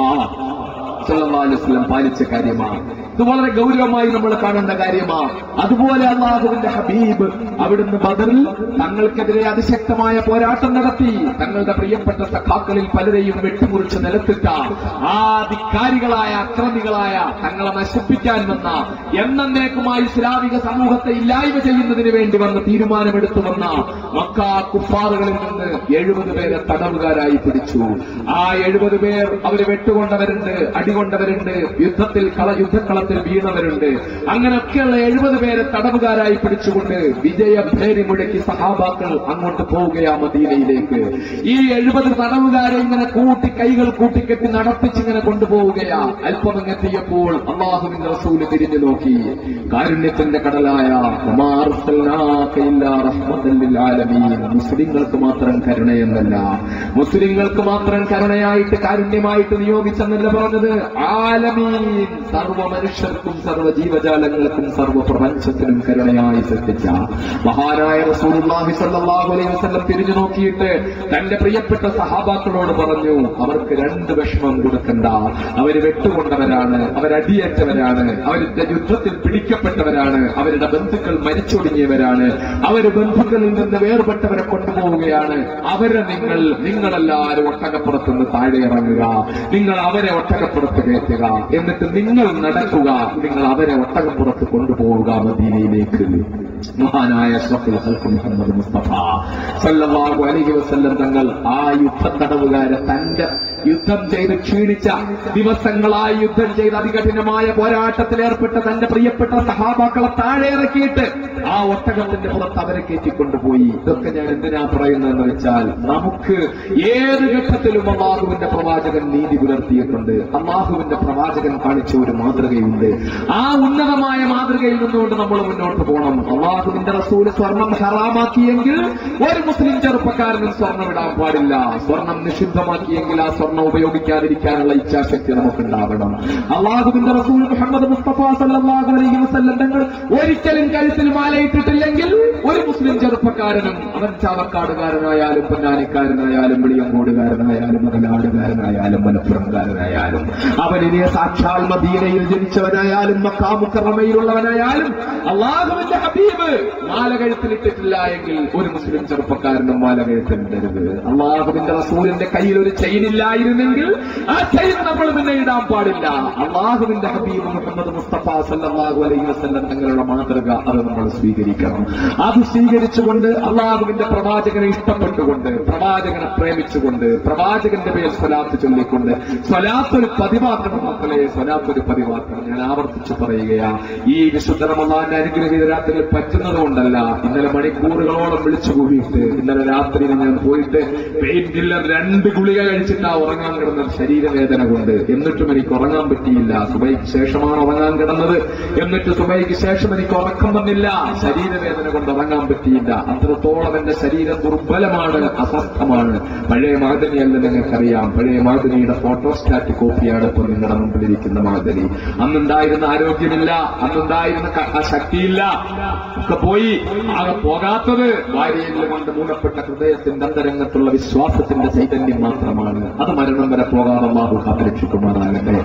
സല്ലല്ലാഹു അലൈഹി വസല്ലം പാലിച്ച കാര്യമാണ്. ഇത് വളരെ ഗൗരവമായി നമ്മൾ കാണേണ്ട കാര്യമാണ്. അതുപോലെ അല്ലാഹുവിന്റെ ഹബീബ് അവിടുന്ന് ബദറിൽ തങ്ങൾക്കെതിരെ അതിശക്തമായ പോരാട്ടം നടത്തി. തങ്ങളുടെ പ്രിയപ്പെട്ട സഖാക്കളിൽ പലരെയും വെട്ടിമുറിച്ച് നിലത്തിട്ട ആ ധിക്കാരികളായ അക്രമികളായ തങ്ങളെ നശിപ്പിക്കാൻ വന്ന എന്നേക്കുമായി ഇസ്ലാമിക സമൂഹത്തെ ഇല്ലായ്മ ചെയ്യുന്നതിന് വേണ്ടി വന്ന് തീരുമാനമെടുത്തു വന്ന മക്കാ കുഫാറുകളിൽ നിന്ന് 70 പേരെ തടവുകാരായി പിടിച്ചു. ആ 70 പേർ അവര് വെട്ടുകൊണ്ടവരുണ്ട്, അടികൊണ്ടവരുണ്ട്, യുദ്ധക്കളത്തിൽ വീണവരുണ്ട്. അങ്ങനെയൊക്കെയുള്ള 70 പേരെ തടവുകാരായി പിടിച്ചുകൊണ്ട് വിജയഭേരി മുഴക്കി സഹാബാക്കൾ അങ്ങോട്ട് പോവുകയാ മദീനയിലേക്ക്. ഈ 70 തടവുകാരെ ഇങ്ങനെ കൈകൾ കൂട്ടിക്കെട്ടി നടപ്പിച്ചിങ്ങനെ കൊണ്ടുപോവുകയാ. അല്പമങ്ങെത്തിയപ്പോൾ അല്ലാഹുവിന്റെ റസൂൽ തിരിഞ്ഞു നോക്കി. കാരുണ്യത്തിന്റെ കടലായ മുസ്ലിങ്ങൾക്ക് മാത്രം കരുണയെന്നല്ല, മുസ്ലിങ്ങൾക്ക് മാത്രം കരുണയായിട്ട് കാരുണ്യമായിട്ട് നിയോഗിച്ചെന്നല്ല പറഞ്ഞത്. ആലമീൻ, സർവ്വ മനുഷ്യർക്കും സർവ്വ ജീവജാലങ്ങൾക്കും സർവ്വ പ്രപഞ്ചത്തിനും കരുണയായി സൃഷ്ടിച്ച മഹാനായ റസൂലുള്ളാഹി സ്വല്ലല്ലാഹു അലൈഹി വസല്ലം തിരിഞ്ഞു നോക്കിയിട്ട് തന്റെ പ്രിയപ്പെട്ട സഹാബാക്കളോട് പറഞ്ഞു, അവർക്ക് 2 വിഷമം കൊടുക്കണ്ട. അവര് വെട്ടുകൊണ്ടവരാണ്, അവരടിയേറ്റവരാണ്, അവരുടെ യുദ്ധത്തിൽ പിടിക്കപ്പെട്ടവരാണ്, അവരുടെ ബന്ധുക്കൾ മരിച്ചൊടുങ്ങിയവരാണ്, അവര് ബന്ധുക്കളിൽ നിന്ന് വേർപെട്ടവരെ കൊണ്ടുപോവുകയാണ്. അവരെ നിങ്ങളെല്ലാവരും ഒട്ടകപ്പുറത്തുനിന്ന് താഴെ ഇറങ്ങുക, നിങ്ങൾ അവരെ ഒട്ടകപ്പുറത്ത് കയറ്റുക, എന്നിട്ട് നിങ്ങൾ നടക്കുക, നിങ്ങൾ അവരെ ഒട്ടകപ്പുറത്ത് കൊണ്ടുപോവുക മദീനയിലേക്ക്. മഹാനായ അഷ്റഫുൽ ഖൽഖ് മുഹമ്മദ് മുസ്തഫ സല്ലല്ലാഹു അലൈഹി വസല്ലം തങ്ങൾ ആ യുദ്ധത്തടവുകാരെ തന്റെ യുദ്ധം ചെയ്ത് ക്ഷീണിച്ച ദിവസങ്ങളായി യുദ്ധം ചെയ്ത് അതികഠിനമായ പോരാട്ടത്തിൽ ഏർപ്പെട്ട തന്റെ പ്രിയപ്പെട്ട സഹാബാക്കളെ താഴെ ഇറക്കിയിട്ട് ആ ഒട്ടകത്തിന്റെ പുറത്ത് അവരെ കയറ്റിക്കൊണ്ടുപോയി. ഇതൊക്കെ ഞാൻ എന്തിനാ പറയുന്നതെന്ന് വെച്ചാൽ, നമുക്ക് ഏത് ഘട്ടത്തിലും അല്ലാഹുവിന്റെ പ്രവാചകൻ നീതി പുലർത്തിയിട്ടുണ്ട്. അല്ലാഹുവിന്റെ പ്രവാചകൻ കാണിച്ച ഒരു മാതൃകയുണ്ട്. ആ ഉന്നതമായ മാതൃകയിൽ നിന്നുകൊണ്ട് നമ്മൾ മുന്നോട്ട് പോകണം. അല്ലാഹുവിന്റെ റസൂല് സ്വർണം ഹറാമാക്കിയെങ്കിൽ ഒരു മുസ്ലിം ചെറുപ്പക്കാരനും സ്വർണം ഇടാൻ പാടില്ല. സ്വർണം നിഷിദ്ധമാക്കിയെങ്കിൽ ആ സ്വർണം ഉപയോഗിക്കാതിരിക്കാനുള്ള ഇച്ഛാശക്തി നമുക്കുണ്ടാവണം. അല്ലാഹുവിന്റെ റസൂൽ മുഹമ്മദ് മുസ്തഫ സല്ലല്ലാഹു അലൈഹി വസല്ലം തങ്ങൾ ഒരിക്കലും കഴുത്തിൽ മാലയിട്ടിട്ടില്ലെങ്കിൽ ഒരു മുസ്ലിം ചെറുപ്പക്കാരനും അവൻ ചാവക്കാടുകാരനായാലും പൊന്നാനിക്കാരനായാലും വെളിയങ്കോടുകാരനായാലും മകനാടുകാരനായാലും മലപ്പുറംകാരനായാലും അവനിനെ സാക്ഷാൽ മദീനയിൽ ജനിച്ചവനായാലും മക്കാ മുക്കറമയിലുള്ളവനായാലും അള്ളാഹുവിന്റെ ഹബീബ് മാല കഴുത്തിലിട്ടിട്ടില്ല എങ്കിൽ ഒരു മുസ്ലിം ചെറുപ്പക്കാരനും മാല കഴുത്തിലിടരുത്. അള്ളാഹുവിന്റെ റസൂലിന്റെ കയ്യിൽ ഒരു ചെയിൻ ഇല്ലായിരുന്നെങ്കിൽ ആ ചെയിൻ നമ്മൾ പിന്നെ ഇടാൻ പാടില്ല. അള്ളാഹുവിന്റെ ഹബീബ് മുഹമ്മദ് മുസ്തഫ സല്ലല്ലാഹു അലൈഹി വസല്ലം തങ്ങളുടെ മാതൃക അത് നമ്മൾ സ്വീകരിക്കണം. അത് സ്വീകരിച്ചുകൊണ്ട് അള്ളാഹുവിന്റെ പ്രവാചകനെ ഇഷ്ടപ്പെട്ടുകൊണ്ട് പ്രവാചകനെ പ്രേമിച്ചുകൊണ്ട് പ്രവാചകന്റെ പേരിൽ സ്വലാത്ത് ചൊല്ലിക്കൊണ്ട് സ്വലാത്തൊരു പതിവാക്കണം മക്കളെ, സ്വലാത്തൊരു പതിവാക്കണം. ഞാൻ ആവർത്തിച്ചു പറയുകയാ, ഈ വിശുദ്ധ റമളാന്റെ അനുഗ്രഹീത രാത്രിയിൽ പറ്റുന്നത് കൊണ്ടല്ല. ഇന്നലെ മണിക്കൂറുകളോളം വിളിച്ചു കൂടിയിട്ട് ഇന്നലെ രാത്രിയിൽ ഞാൻ പോയിട്ട് പെയിൻ കില്ലർ 2 ഗുളിക കഴിച്ചിട്ടാ ഉറങ്ങാൻ കിടന്നത് ശരീരവേദന കൊണ്ട്. എന്നിട്ടും എനിക്ക് ഉറങ്ങാൻ പറ്റിയില്ല. സുബൈക്ക് ശേഷമാണ് ഉറങ്ങാൻ കിടന്നത്. എന്നിട്ട് സുബൈക്ക് ശേഷം എനിക്ക് ഉറക്കം വന്നില്ല. ശരീരവേദന കൊണ്ട് ഉറങ്ങാൻ പറ്റിയില്ല. അത്രത്തോളം എന്റെ ശരീരം ദുർബലമാണ്, അസ്വസ്ഥമാണ്. പഴയ മാദനിയല്ല, നിങ്ങൾക്കറിയാം. പഴയ മാദനിയുടെ ഫോട്ടോസ്റ്റാറ്റ് കോപ്പിയാണ് ഇപ്പോൾ നിങ്ങളുടെ മുമ്പിലിരിക്കുന്ന മാദനി. അന്നുണ്ടായിരുന്ന ആരോഗ്യമില്ല, അന്നുണ്ടായിരുന്ന ശക്തിയില്ല, ഒക്കെ പോയി. ആകെ പോകാത്തത് ഭാര്യയിൽ കൊണ്ട് മൂലപ്പെട്ട ഹൃദയത്തിന്റെ അന്തരംഗത്തുള്ള വിശ്വാസത്തിന്റെ ചൈതന്യം മാത്രമാണ്. അത് മരണം വരെ പോകാതെ അല്ലാഹു കാത്തുരക്ഷിക്കുമാറാകട്ടെ.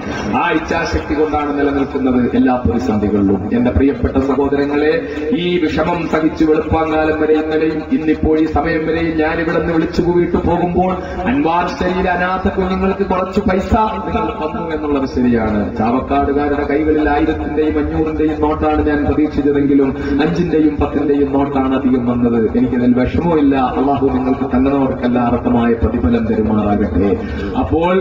ആ ഇച്ഛാശക്തി കൊണ്ടാണ് നിലനിൽക്കുന്നത് എല്ലാ പ്രതിസന്ധികളിലും. എന്റെ പ്രിയപ്പെട്ട സഹോദരങ്ങളെ, ഈ വിഷമം സഹിച്ചു വെളുപ്പാങ്കാലം വരെ ഇന്നലെയും ഇന്നിപ്പോൾ ഈ സമയം വരെയും ഞാനിവിടെ നിന്ന് വിളിച്ചു കൂവിയിട്ട് പോകുമ്പോൾ അൻവാർ ശരീര അനാഥ കുഞ്ഞുങ്ങൾക്ക് കുറച്ച് പൈസ നിങ്ങൾ തന്നു എന്നുള്ളത് ശരിയാണ്. ചാവക്കാടുകാരുടെ കൈകളിൽ 1000-ന്റെയും 500-ന്റെയും നോട്ടാണ് ഞാൻ പ്രതീക്ഷിച്ചതെങ്കിലും 5-ന്റെയും 10-ന്റെയും നോട്ടാണ് അധികം വന്നത്. എനിക്കതിൽ വിഷമമില്ല. അള്ളാഹു നിങ്ങൾക്ക് തന്നവർക്കെല്ലാം അർത്ഥമായ പ്രതിഫലം തരുമാറാകട്ടെ. അപ്പോൾ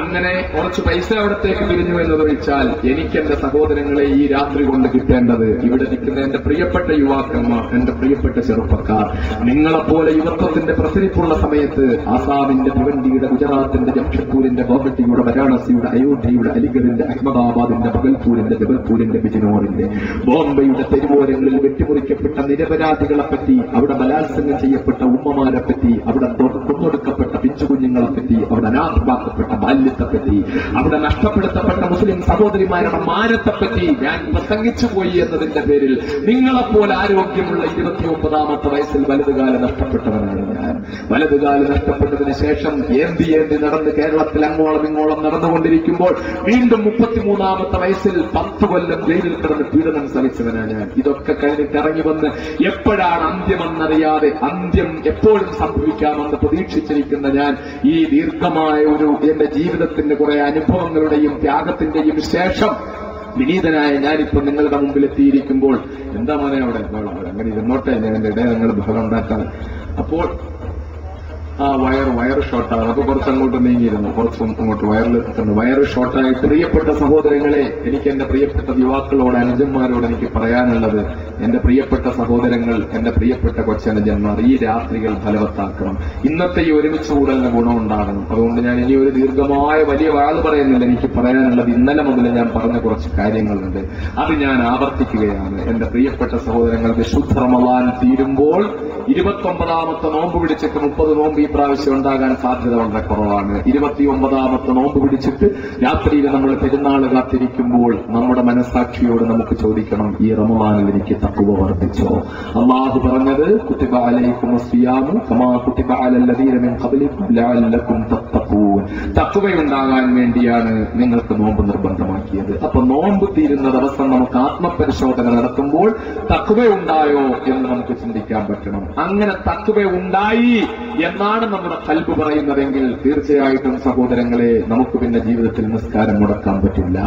അങ്ങനെ കുറച്ച് പൈസ അവിടത്തേക്ക് പിരിഞ്ഞു എന്നതൊഴിച്ചാൽ എനിക്ക് എന്റെ സഹോദരങ്ങളെ ഈ രാത്രി കൊണ്ട് കിട്ടേണ്ടത്, ഇവിടെ നിൽക്കുന്ന എന്റെ പ്രിയപ്പെട്ട യുവാക്കന്മാർ, എന്റെ പ്രിയപ്പെട്ട ചെറുപ്പക്കാർ, നിങ്ങളെപ്പോലെ യുവത്വത്തിന്റെ പ്രസരിപ്പുള്ള സമയത്ത് ആസാമിന്റെ ഭിവണ്ടിയുടെ, ഗുജറാത്തിന്റെ ജംഷഡ്പൂരിന്റെ, ഗോഹട്ടിയുടെ, വാരാണസിയുടെ, അയോധ്യയുടെ, അലിഗഡിന്റെ, അഹമ്മദാബാദിന്റെ, ഭഗൽപൂരിന്റെ, ജബൽപൂരിന്റെ, ബിജ്നോറിന്റെ, ബോംബെയുടെ തെരുവോരങ്ങളിൽ വെട്ടിമുറിക്കപ്പെട്ട നിരപരാധികളെപ്പറ്റി, അവിടെ ബലാത്സംഗം ചെയ്യപ്പെട്ട ഉമ്മമാരെപ്പറ്റി, അവിടെ കൊന്നൊടുക്കപ്പെട്ട പിഞ്ചുകുഞ്ഞുങ്ങളെപ്പറ്റി, അവിടെ അനാഥമാക്കപ്പെട്ട ബാല്യത്തെപ്പറ്റി, അവിടെ നഷ്ടപ്പെടുത്തപ്പെട്ട മുസ്ലിം സഹോദരിമാരുടെ മാനത്തെപ്പറ്റി ഞാൻ പ്രസംഗിച്ചു പോയി എന്നതിന്റെ പേരിൽ നിങ്ങളെപ്പോലെ ആരോഗ്യമുള്ള 29-ാമത്തെ വയസ്സിൽ വലതുകാലം നഷ്ടപ്പെട്ടവനാണ് ഞാൻ. വലതുകാലം നഷ്ടപ്പെട്ടതിന് ശേഷം ഏന്തി നടന്ന് കേരളത്തിൽ അങ്ങോളം ഇങ്ങോളം നടന്നുകൊണ്ടിരിക്കുമ്പോൾ വീണ്ടും 33-ാമത്തെ വയസ്സിൽ 10 കൊല്ലം ജയിലിൽ കിടന്ന് പീഡനം സഹിച്ചവനാണ് ഞാൻ. ഇതൊക്കെ കഴിഞ്ഞിട്ട് ഇറങ്ങി വന്ന് എപ്പോഴാണ് അന്ത്യമെന്നറിയാതെ, അന്ത്യം എപ്പോഴും സംഭവിക്കാമെന്ന് പ്രതീക്ഷിച്ചിരിക്കുന്ന ഞാൻ ഈ ദീർഘമായ ഒരു എന്റെ ജീവിതത്തിന്റെ കുറെ അനുഭവങ്ങളുടെയും ത്യാഗത്തിന്റെയും ശേഷം വിനീതനായ ഞാനിപ്പോ നിങ്ങളുടെ മുമ്പിൽ എത്തിയിരിക്കുമ്പോൾ എന്താ മോനെ അവിടെ അങ്ങനെ ഇരുന്നോട്ടെ, ഞാൻ എന്റെ ഇടയിൽ നിങ്ങൾ ബഹളം ഉണ്ടാക്കാൻ. അപ്പോൾ ആ വയർ ഷോർട്ടാണ്. അപ്പൊ കുറച്ചങ്ങോട്ട് നീങ്ങിയിരുന്നു, കുറച്ചും അങ്ങോട്ട് വയർ ഷോർട്ടായി. പ്രിയപ്പെട്ട സഹോദരങ്ങളെ, എനിക്ക് എന്റെ പ്രിയപ്പെട്ട യുവാക്കളോട്, അനുജന്മാരോട് എനിക്ക് പറയാനുള്ളത്, എന്റെ പ്രിയപ്പെട്ട സഹോദരങ്ങൾ, എന്റെ പ്രിയപ്പെട്ട കൊച്ചനുജന്മാർ, ഈ രാത്രികൾ ഫലവത്താക്കണം. ഇന്നത്തെ ഈ ഒരുമിച്ച് കൂടലിന് ഗുണമുണ്ടാകണം. അതുകൊണ്ട് ഞാൻ ഇനി ഒരു ദീർഘമായ വലിയ വാള് പറയുന്നില്ല. എനിക്ക് പറയാനുള്ളത് ഇന്നലെ മുതൽ ഞാൻ പറഞ്ഞ കുറച്ച് കാര്യങ്ങളുണ്ട്, അത് ഞാൻ ആവർത്തിക്കുകയാണ്. എന്റെ പ്രിയപ്പെട്ട സഹോദരങ്ങൾ, വിശുദ്ധ റമളാൻ തീരുമ്പോൾ 29-ാമത്തെ നോമ്പ് പിടിച്ചിട്ട് 30 നോമ്പ് ഈ പ്രാവശ്യം ഉണ്ടാകാൻ സാധ്യത വളരെ കുറവാണ്. 29-ാമത്തെ നോമ്പ് പിടിച്ചിട്ട് രാത്രിയിൽ നമ്മൾ പെരുന്നാൾ കാത്തിരിക്കുമ്പോൾ നമ്മുടെ മനസ്സാക്ഷിയോട് നമുക്ക് ചോദിക്കണം, ഈ റമളാനിൽ എനിക്ക് തഖ്വ വർദ്ധിച്ചോ? അല്ലാഹു പറഞ്ഞത് കുതിബ അലൈക്കുമുസ് സിയാമു കമാ കുതിബ അലൽ ലദീന മിൻ ഖബ്ലിക്കും ലഅല്ലക്കും തത്തഖൂൻ. തഖ്വയുണ്ടാകാൻ വേണ്ടിയാണ് നിങ്ങൾക്ക് നോമ്പ് നിർബന്ധമാക്കിയത്. അപ്പൊ നോമ്പ് തീരുന്ന ദിവസം നമുക്ക് ആത്മപരിശോധന നടത്തുമ്പോൾ തഖ്വയുണ്ടായോ എന്ന് നമുക്ക് ചിന്തിക്കാൻ പറ്റണം. അങ്ങനെ തഖ്വയുണ്ടായി എന്നാണ് നമ്മുടെ ഖൽബ് പറയുന്നതെങ്കിൽ തീർച്ചയായിട്ടും സഹോദരങ്ങളെ, നമുക്ക് പിന്നെ ജീവിതത്തിൽ നിസ്കാരം മുടക്കാൻ പറ്റില്ല,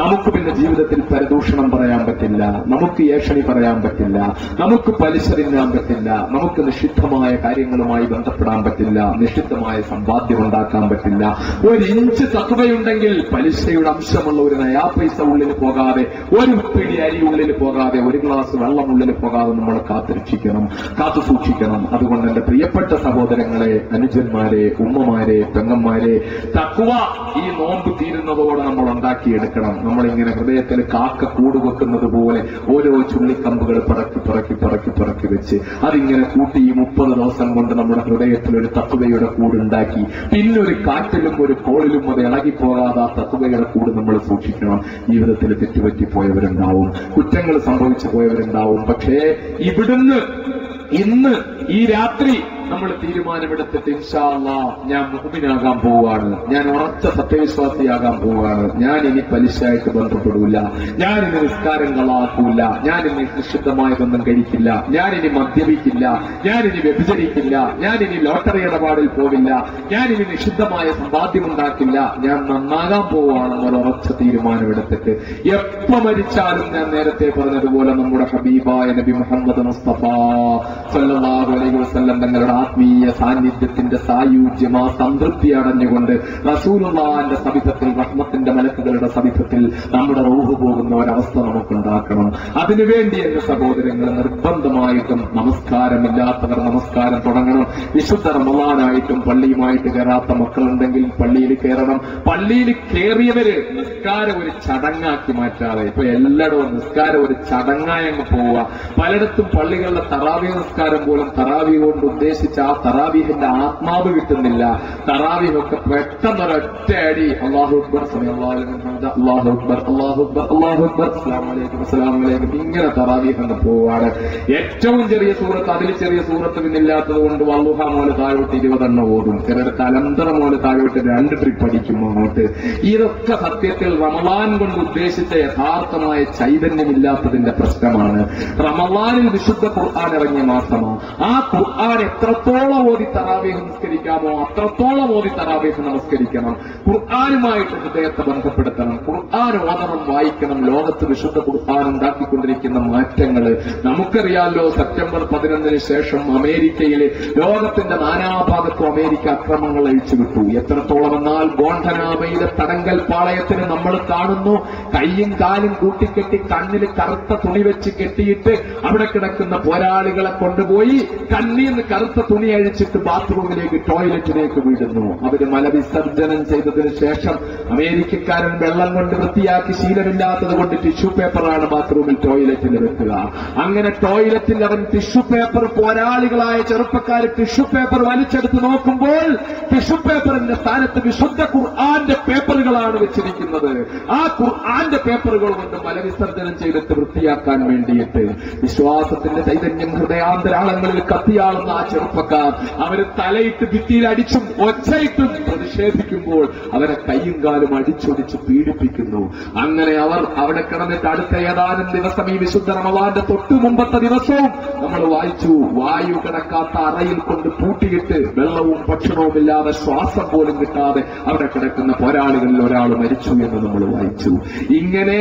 നമുക്ക് പിന്നെ ജീവിതത്തിൽ പരദൂഷണം പറയാൻ പറ്റില്ല, നമുക്ക് ഏഷണി പറയാൻ പറ്റില്ല, നമുക്ക് പലിശ തിന്നാൻ പറ്റില്ല, നമുക്ക് നിഷിദ്ധമായ കാര്യങ്ങളുമായി ബന്ധപ്പെടാൻ പറ്റില്ല, നിഷിദ്ധമായ സമ്പാദ്യം ഉണ്ടാക്കാൻ പറ്റില്ല. 1 ഇഞ്ച് തഖ്വയുണ്ടെങ്കിൽ പലിശയുടെ അംശമുള്ള ഒരു നയാ പൈസ ഉള്ളിൽ പോകാതെ, ഒരു പിടി അരി ഉള്ളിൽ പോകാതെ, ഒരു ഗ്ലാസ് വെള്ളം ഉള്ളിൽ പോകാതെ നമ്മൾ കാത്തു സൂക്ഷിക്കണം. അതുകൊണ്ട് എന്റെ പ്രിയപ്പെട്ട സഹോദരങ്ങളെ, അനുജന്മാരെ, ഉമ്മമാരെ, പെങ്ങന്മാരെ, തഖ്വ ഈ നോമ്പ് തീരുന്നതോടെ നമ്മൾ ഉണ്ടാക്കിയെടുക്കണം. നമ്മളിങ്ങനെ ഹൃദയത്തിൽ കാക്ക കൂട് വെക്കുന്നത് പോലെ ഓരോ ചുള്ളിക്കമ്പുകൾ പറക്കി വെച്ച് അതിങ്ങനെ കൂട്ടി ഈ 30 ദിവസം കൊണ്ട് നമ്മുടെ ഹൃദയത്തിൽ ഒരു തഖ്വയുടെ കൂടുണ്ടാക്കി, പിന്നൊരു കാറ്റിലും ഒരു കോളിലും അത് ഇളകിപ്പോകാതെ ആ തഖ്വയുടെ കൂട് നമ്മൾ സൂക്ഷിക്കണം. ജീവിതത്തിൽ തെറ്റുപറ്റിപ്പോയവരുണ്ടാവും, കുറ്റങ്ങൾ സംഭവിച്ചു പോയവരുണ്ടാവും. പക്ഷേ ഇവിടുന്ന് ഇന്ന് ഈ രാത്രി നമ്മൾ തീരുമാനമെടുത്തിട്ട് ഇൻഷാ അല്ലാഹ് ഞാൻ മുഅ്മിനാകാൻ പോവാണ്, ഞാൻ ഉറച്ച സത്യവിശ്വാസിയാകാൻ പോവാണ്, ഞാൻ ഇനി പലിശയായിട്ട് ബന്ധപ്പെടൂല, ഞാൻ ഇനി നിസ്കാരം കളാക്കൂല, ഞാൻ ഇനി നിഷിദ്ധമായതൊന്നും കഴിക്കില്ല, ഞാൻ ഇനി മദ്യപിക്കില്ല, ഞാൻ ഇനി വ്യഭിചരിക്കില്ല, ഞാൻ ഇനി ലോട്ടറി ഇടപാടിൽ പോവില്ല, ഞാൻ ഇനി നിഷിദ്ധമായ സമ്പാദ്യമുണ്ടാക്കില്ല, ഞാൻ നന്നാകാൻ പോവാണെന്നൊരു ഉറച്ച തീരുമാനമെടുത്തിട്ട് എപ്പോ മരിച്ചാലും ഞാൻ നേരത്തെ പറഞ്ഞതുപോലെ നമ്മുടെ ഹബീബായ നബി മുഹമ്മദ് മുസ്തഫ സല്ലല്ലാഹു അലൈഹി വസല്ലം തങ്ങളുടെ ആത്മീയ സാന്നിധ്യത്തിന്റെ സായുജ്യം, ആ സംതൃപ്തി അടഞ്ഞുകൊണ്ട് റസൂലുള്ളാഹിന്റെ സവിധത്തിൽ, റഹ്മത്തിന്റെ മലക്കുകളുടെ സവിധത്തിൽ നമ്മുടെ റൂഹ് പോകുന്ന ഒരവസ്ഥ നമുക്കുണ്ടാക്കണം. അതിനുവേണ്ടി എന്റെ സഹോദരങ്ങൾ നിർബന്ധമായിട്ടും നമസ്കാരമില്ലാത്തവർ നമസ്കാരം തുടങ്ങണം. വിശുദ്ധ റമളാനായിട്ടും പള്ളിയുമായിട്ട് കയറാത്ത മക്കളുണ്ടെങ്കിൽ പള്ളിയിൽ കയറണം. പള്ളിയിൽ കയറിയവര് നിസ്കാരം ഒരു ചടങ്ങാക്കി മാറ്റാതെ, ഇപ്പൊ എല്ലായിടവും നിസ്കാരം ഒരു ചടങ്ങായി അങ്ങ് പോവുക. പലയിടത്തും പള്ളികളിലെ തറാവീഹ് നിസ്കാരം പോലും തറാവീഹ് കൊണ്ട് ഉദ്ദേശിച്ച ആ തറാവീഹിന്റെ ആത്മാവ് കിട്ടുന്നില്ല. തറാവീഹൊക്കെ പെട്ടെന്നൊരൊറ്റ അടി അല്ലാഹു അക്ബർ അല്ലാഹു അക്ബർ അല്ലാഹു അക്ബർ അല്ലാഹു അക്ബർ അസ്സലാമു അലൈക്കും അസ്സലാമു അലൈക്കും ഇങ്ങനെ തറാവീഹ് അങ്ങ് പോവാണ്. ഏറ്റവും ചെറിയ സൂറത്ത്, അതിൽ ചെറിയ സൂറത്ത് പിന്നില്ലാത്തത് കൊണ്ട് വള്ളുഹ മോല് താഴോട്ട് 20 ഓടും, ചിലർക്ക് അലന്തര മോല് താഴോട്ട് 2 ട്രിപ്പ് അടിക്കും അങ്ങോട്ട്. ഇതൊക്കെ സത്യത്തിൽ റമളാൻ കൊണ്ട് ഉദ്ദേശിച്ച യഥാർത്ഥമായ ചൈതന്യമില്ലാത്തതിന്റെ പ്രശ്നമാണ്. റമളാനിൽ വിശുദ്ധ ഖുർആൻ ഇറങ്ങിയ മാസമാണ്. ആ ഖുർആൻ എത്രത്തോളം ഓതി തറാവീഹ് നമസ്കരിക്കാമോ അത്രത്തോളം ഓതി തറാവീഹ് നമസ്കരിക്കണം. ഖുർആനുമായിട്ട് ഹൃദയത്തെ ബന്ധപ്പെടുത്തണം. ഖുർആൻ ഓതണം, വായിക്കണം. ലോകത്ത് വിശുദ്ധ ഖുർആൻ ഉണ്ടാക്കിക്കൊണ്ടിരിക്കുന്ന മാറ്റങ്ങൾ നമുക്കറിയാമല്ലോ. സെപ്റ്റംബർ 11 ശേഷം അമേരിക്കയിലെ ലോകത്തിന്റെ നാനാഭാഗത്തും അമേരിക്ക അക്രമങ്ങൾ അഴിച്ചുവിട്ടു. എത്രത്തോളം എന്നാൽ ഗോണ്ടനാമയിലെ തടങ്കൽ പാളയത്തിന് നമ്മൾ കാണുന്നു, കയ്യും കാലും കൂട്ടിക്കെട്ടി കണ്ണിൽ കറുത്ത തുണി വെച്ച് കെട്ടിയിട്ട് അവിടെ കിടക്കുന്ന പോരാളികളെ കൊണ്ടുപോയി കണ്ണീന്ന് കറുത്ത തുണി അഴിച്ചിട്ട് ബാത്റൂമിലേക്ക്, ടോയ്ലറ്റിലേക്ക് വിടുന്നു. അവര് മലവിസർജനം ചെയ്തതിനു ശേഷം അമേരിക്കക്കാരൻ വെള്ളം കൊണ്ട് വൃത്തിയാക്കി ശീലമില്ലാത്തത് കൊണ്ട് ടിഷ്യൂ പേപ്പറാണ് ബാത്റൂമിൽ, ടോയ്ലറ്റിൽ വെക്കുക. അങ്ങനെ ടോയ്ലറ്റിൽ അവൻ ടിഷ്യൂ പേപ്പർ, പോരാളികളായ ചെറുപ്പക്കാർ ടിഷ്യൂ പേപ്പർ വലിച്ചെടുത്ത് നോക്കുമ്പോൾ ടിഷ്യൂ പേപ്പറിന്റെ സ്ഥാനത്ത് വിശുദ്ധ ഖുർആന്റെ പേപ്പറുകളാണ് വെച്ചിരിക്കുന്നത്. ആ ഖുർആന്റെ പേപ്പറുകൾ കൊണ്ട് മലവിസർജനം ചെയ്തിട്ട് വൃത്തിയാക്കാൻ വേണ്ടിയിട്ട് വിശ്വാസത്തിന്റെ ചൈതന്യം ഹൃദയാന്തരാളങ്ങളിൽ കത്തിയാളുന്ന ആ ചെറുപ്പക്കാർ അവര് തലയിട്ട് ഭിത്തിയിൽ അടിച്ചും ഒച്ചയിട്ടും പ്രതിഷേധിക്കുമ്പോൾ അവരെ കയ്യും കാലും അടിച്ചൊടിച്ച് പീഡിപ്പിക്കുന്നു. അങ്ങനെ അവർ അവിടെ കിടന്നിട്ട് അടുത്ത ഏതാനും ദിവസം, ഈ വിശുദ്ധ റമളാന്റെ തൊട്ടു മുമ്പത്തെ ദിവസവും നമ്മൾ വായിച്ചു, വായു കിടക്കാത്ത അറയിൽ കൊണ്ട് പൂട്ടിയിട്ട് വെള്ളവും ഭക്ഷണവും ഇല്ലാതെ ശ്വാസം പോലും കിട്ടാതെ അവിടെ കിടക്കുന്ന പോരാളികളിൽ ഒരാൾ മരിച്ചു എന്ന് നമ്മൾ വായിച്ചു. ഇങ്ങനെ